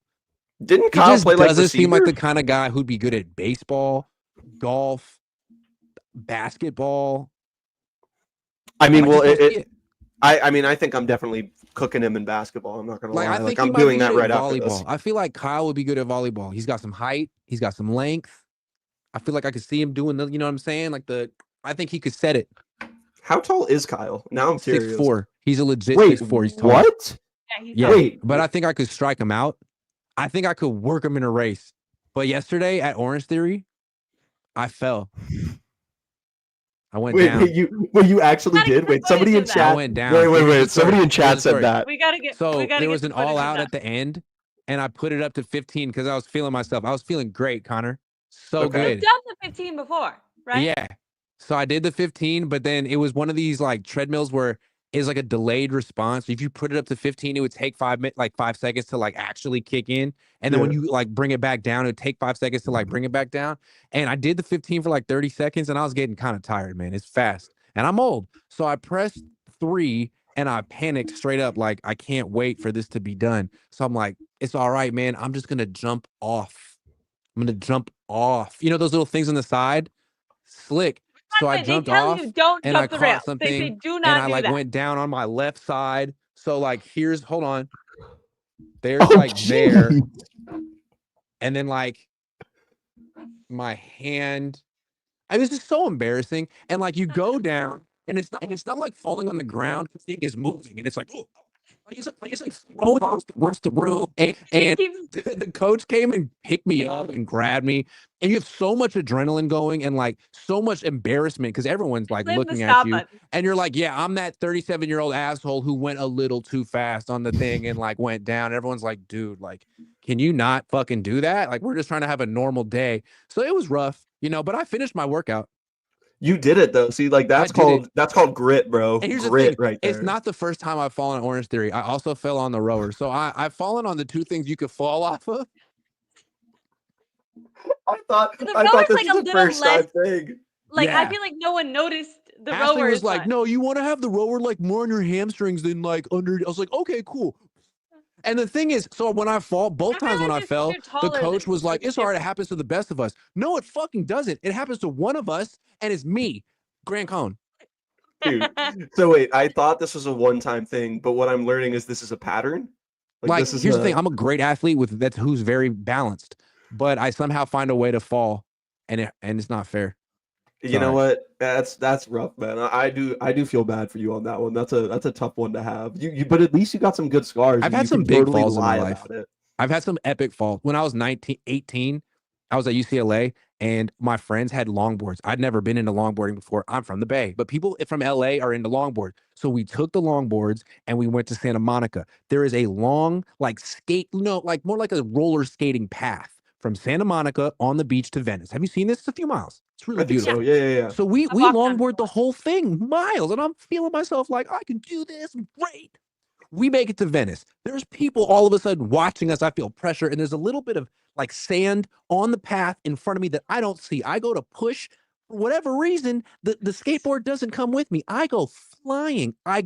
Didn't Kyle play like receiver? Doesn't seem like the kind of guy who'd be good at baseball, golf, basketball. I mean, I think I'm definitely cooking him in basketball. I'm not gonna lie. I think I'm doing that right after this. I feel like Kyle would be good at volleyball. He's got some height. He's got some length. I feel like I could see him doing you know what I'm saying? I think he could set it. How tall is Kyle? Now I'm curious. 6'4". He's a legit 6'4". He's tall. What? Yeah. But I think I could strike him out. I think I could work him in a race. But yesterday at Orange Theory, I fell. I went down. You actually did? Wait, somebody in chat. I went down. Wait. Somebody in chat said that. There was an all-out at the end, and I put it up to 15 because I was feeling myself. I was feeling great, Connor. Good. You've done the 15 before, right? Yeah. So I did the 15, but then it was one of these like treadmills where it's like a delayed response. If you put it up to 15, it would take 5 seconds to like actually kick in. And then when you like bring it back down, it would take 5 seconds to like bring it back down. And I did the 15 for like 30 seconds and I was getting kind of tired, man. It's fast and I'm old. So I pressed 3 and I panicked straight up. Like, I can't wait for this to be done. So I'm like, it's all right, man. I'm just going to jump off. I'm going to jump off. You know, those little things on the side? Slick. So I jumped off and I caught something and I went down on my left side. So like, hold on. There's there. And then like my hand, this is so embarrassing. And like you go down and it's not like falling on the ground. The thing is moving and it's like, oh. It's like throwing across the room, and the coach came and picked me up and grabbed me, and you have so much adrenaline going and like so much embarrassment because everyone's like looking at you, and you're like, yeah, I'm that 37-year-old asshole who went a little too fast on the thing and like went down. Everyone's like, dude, like, can you not fucking do that? Like, we're just trying to have a normal day. So it was rough, you know, but I finished my workout. You did it though. See, like that's called grit, bro. And here's grit the thing. Right there. It's not the first time I've fallen on Orange Theory. I also fell on the rower. So I've fallen on the two things you could fall off of. I thought this was the first time thing. Like, I feel like no one noticed the Ashley rower was is like, fun. no, you want to have the rower like more on your hamstrings than like under. I was like, okay, cool. And the thing is, so when I fall, both I feel times when like I if fell, you're the taller coach than was me, like, it's it's all right. It different. happens to the best of us. No, it fucking doesn't. It happens to one of us, and it's me, Grant Cohn. Dude. So wait, I thought this was a one-time thing, but what I'm learning is this is a pattern. Like Like, this is here's the thing. I'm a great athlete who's very balanced, but I somehow find a way to fall, and it's not fair. You know Sorry. what? That's rough, man. I do feel bad for you on that one. That's a tough one to have. But at least you got some good scars. I've And had you some can big totally falls in my lie life. about it. I've had some epic falls. When I was 18, I was at UCLA, and my friends had longboards. I'd never been into longboarding before. I'm from the Bay, but people from LA are into longboard. So we took the longboards and we went to Santa Monica. There is a long, like like more like a roller skating path from Santa Monica on the beach to Venice. Have you seen this? It's a few miles. It's really I think beautiful. so. Yeah. So we I've walked on longboard the whole thing miles, and I'm feeling myself like I can do this. Great. We make it to Venice. There's people all of a sudden watching us. I feel pressure, and there's a little bit of like sand on the path in front of me that I don't see. I go to push. For whatever reason, the skateboard doesn't come with me. I go flying. I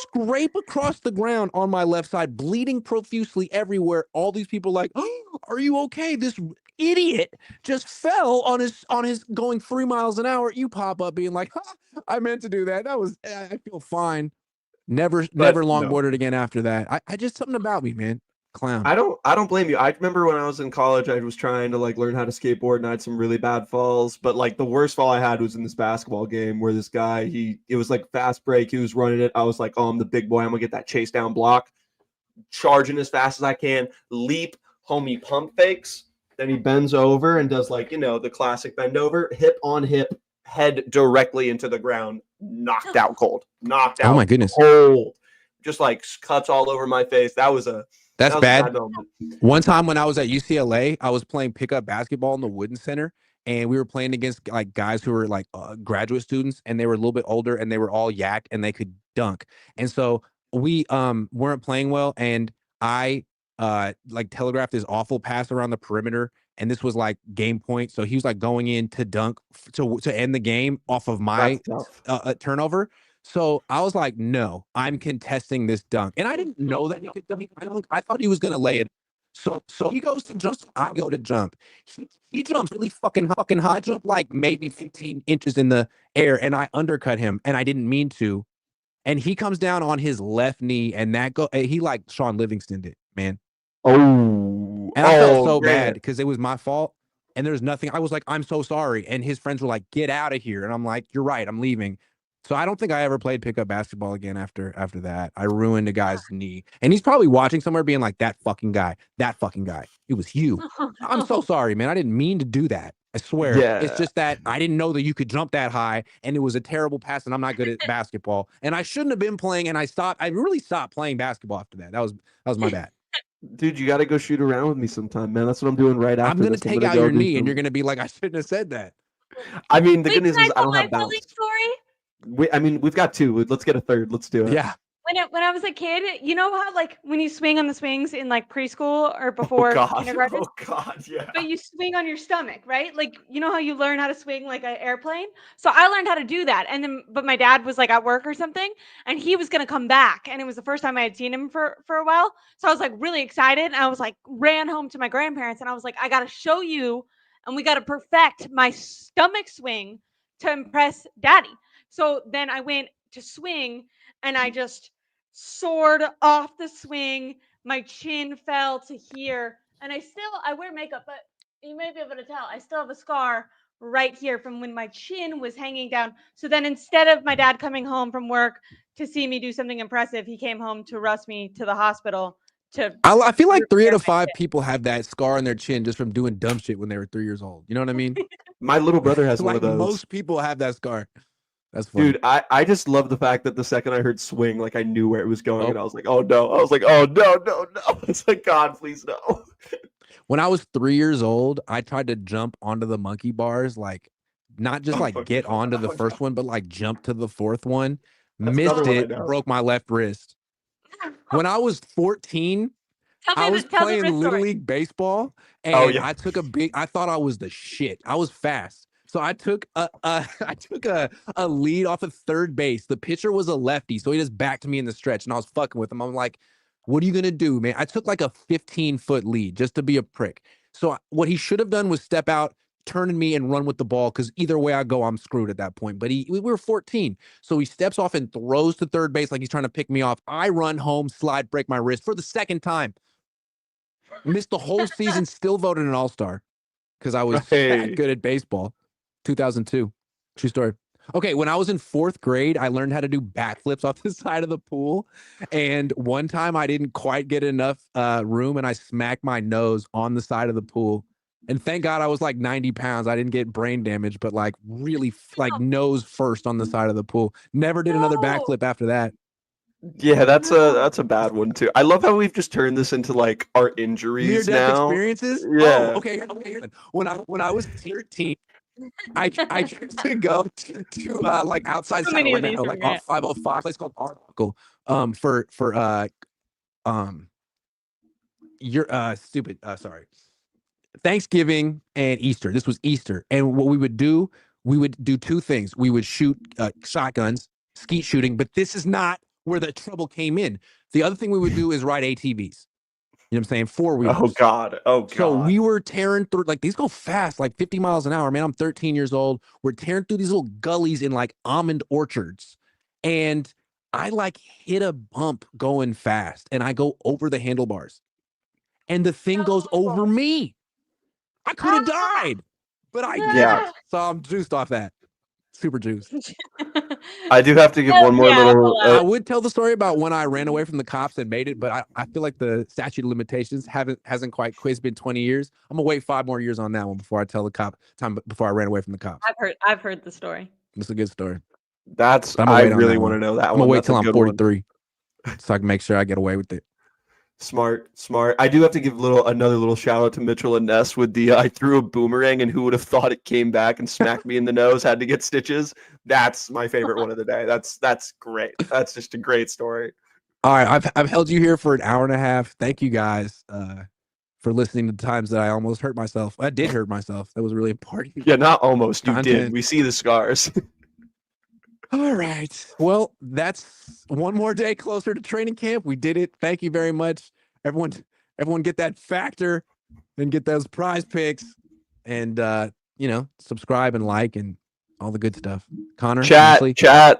scrape across the ground on my left side, bleeding profusely everywhere. All these people like, oh, are you okay? This idiot just fell on his going 3 miles an hour. You pop up being like, I meant to do that. I feel fine. Never But no. longboarded again after that. I just something about me, man. Clown. I don't blame you. I remember when I was in college, I was trying to like learn how to skateboard, and I had some really bad falls. But like the worst fall I had was in this basketball game where this guy, it was like fast break. He was running it. I was like, oh, I'm the big boy. I'm gonna get that chase down block, charging as fast as I can, leap, homie pump fakes. Then he bends over and does like, the classic bend over, hip on hip, head directly into the ground, knocked out cold, knocked out Oh my goodness. cold, just like cuts all over my face. That's that was bad. a bad moment. One time when I was at UCLA, I was playing pickup basketball in the Wooden Center, and we were playing against like guys who were like graduate students, and they were a little bit older, and they were all yak, and they could dunk. And so we weren't playing well, and I like telegraphed this awful pass around the perimeter, and this was like game point. So he was like going in to dunk to end the game off of my turnover. So I was like, no, I'm contesting this dunk. And I didn't know that he could dunk. I thought he was going to lay it. So he goes to jump. I go to jump. He jumps really fucking high. Jump like maybe 15 inches in the air. And I undercut him. And I didn't mean to. And he comes down on his left knee. And he like Sean Livingston did, man. Oh. And I felt so bad because it was my fault. And there's nothing. I was like, I'm so sorry. And his friends were like, get out of here. And I'm like, you're right. I'm leaving. So I don't think I ever played pickup basketball again after that. I ruined a guy's knee. And he's probably watching somewhere being like, that fucking guy. It was you. I'm so sorry, man. I didn't mean to do that. I swear. Yeah. It's just that I didn't know that you could jump that high, and it was a terrible pass, and I'm not good at basketball. And I shouldn't have been playing, and I really stopped playing basketball after that. That was my bad. Dude, you got to go shoot around with me sometime, man. That's what I'm doing right after I'm going to this. take out your knee, and you're going to be like, I shouldn't have said that. I mean, the good news is I don't have my balance. story? We've got two. Let's get a third. Let's do it. Yeah. When I was a kid, you know how like when you swing on the swings in like preschool or before kindergarten? Oh God, yeah. But you swing on your stomach, right? Like, you know how you learn how to swing like an airplane? So I learned how to do that. But my dad was like at work or something, and he was going to come back. And it was the first time I had seen him for a while. So I was like really excited. And I was like, ran home to my grandparents, and I was like, I got to show you, and we got to perfect my stomach swing to impress daddy. So then I went to swing, and I just soared off the swing. My chin fell to here. And I wear makeup, but you may be able to tell, I still have a scar right here from when my chin was hanging down. So then instead of my dad coming home from work to see me do something impressive, he came home to rush me to the hospital I feel like 3 out of 5 people have that scar on their chin just from doing dumb shit when they were 3 years old. You know what I mean? My little brother has one Like of those. most people have that scar. That's funny. Dude, I just love the fact that the second I heard swing, like I knew where it was going, and I was like, oh no. I was like, oh no. It's like, God, please no. When I was 3 years old, I tried to jump onto the monkey bars, like not just like get onto the first one, but like jump to the fourth one. Missed it, broke my left wrist. When I was 14, I was playing Little League baseball, and I took I thought I was the shit. I was fast. So I took a lead off of third base. The pitcher was a lefty, so he just backed me in the stretch, and I was fucking with him. I'm like, "What are you gonna do, man?" I took like a 15-foot lead just to be a prick. So what he should have done was step out, turn me, and run with the ball, because either way I go, I'm screwed at that point. But we were 14, so he steps off and throws to third base like he's trying to pick me off. I run home, slide, break my wrist for the second time. Missed the whole season, still voted an all-star because I was that good at baseball. 2002. True story. Okay, when I was in 4th grade, I learned how to do backflips off the side of the pool. And one time I didn't quite get enough room, and I smacked my nose on the side of the pool. And thank God I was like 90 pounds. I didn't get brain damage, but like really like nose first on the side of the pool. Never did another backflip after that. Yeah, that's a bad one too. I love how we've just turned this into like our injuries near-death now. experiences. Yeah. Oh, okay. When I was 13, I tried to go to like outside Sacramento, like off 505, place called Arbuckle, for you're stupid. Sorry, Thanksgiving and Easter. This was Easter, and what we would do 2 things. We would shoot shotguns, skeet shooting, but this is not where the trouble came in. The other thing we would do is ride ATVs. You know what I'm saying? 4-wheelers. Oh God. So we were tearing through, like, these go fast, like 50 miles an hour, man. I'm 13 years old. We're tearing through these little gullies in like almond orchards. And I like hit a bump going fast, and I go over the handlebars. And the thing goes over me. I could have died, but I didn't. So I'm juiced off that. Super juiced. I do have to give one more little. I would tell the story about when I ran away from the cops and made it, but I feel like the statute of limitations hasn't quite been 20 years. I'm gonna wait 5 more years on that one before I tell the cop before I ran away from the cops. I've heard the story. It's a good story. I really want to know that one. I'm gonna wait till I'm 43 so I can make sure I get away with it. Smart. I do have to give another little shout out to Mitchell and Ness with the I threw a boomerang and who would have thought it came back and smacked me in the nose, had to get stitches. That's my favorite one of the day. That's great. That's just a great story. All right, I've held you here for an hour and a half. Thank you guys for listening to the times that I almost hurt myself. I did hurt myself. That was really important. Yeah, not almost. You Content. did. We see the scars. All right. Well, that's one more day closer to training camp. We did it. Thank you very much. Everyone get that factor and get those prize picks, and subscribe and like and all the good stuff. Connor, chat,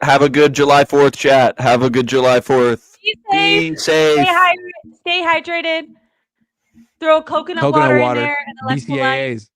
have a good July 4th, chat. Have a good July 4th. Be safe. Stay hydrated. Throw coconut water in there and electrolytes. BCAAs.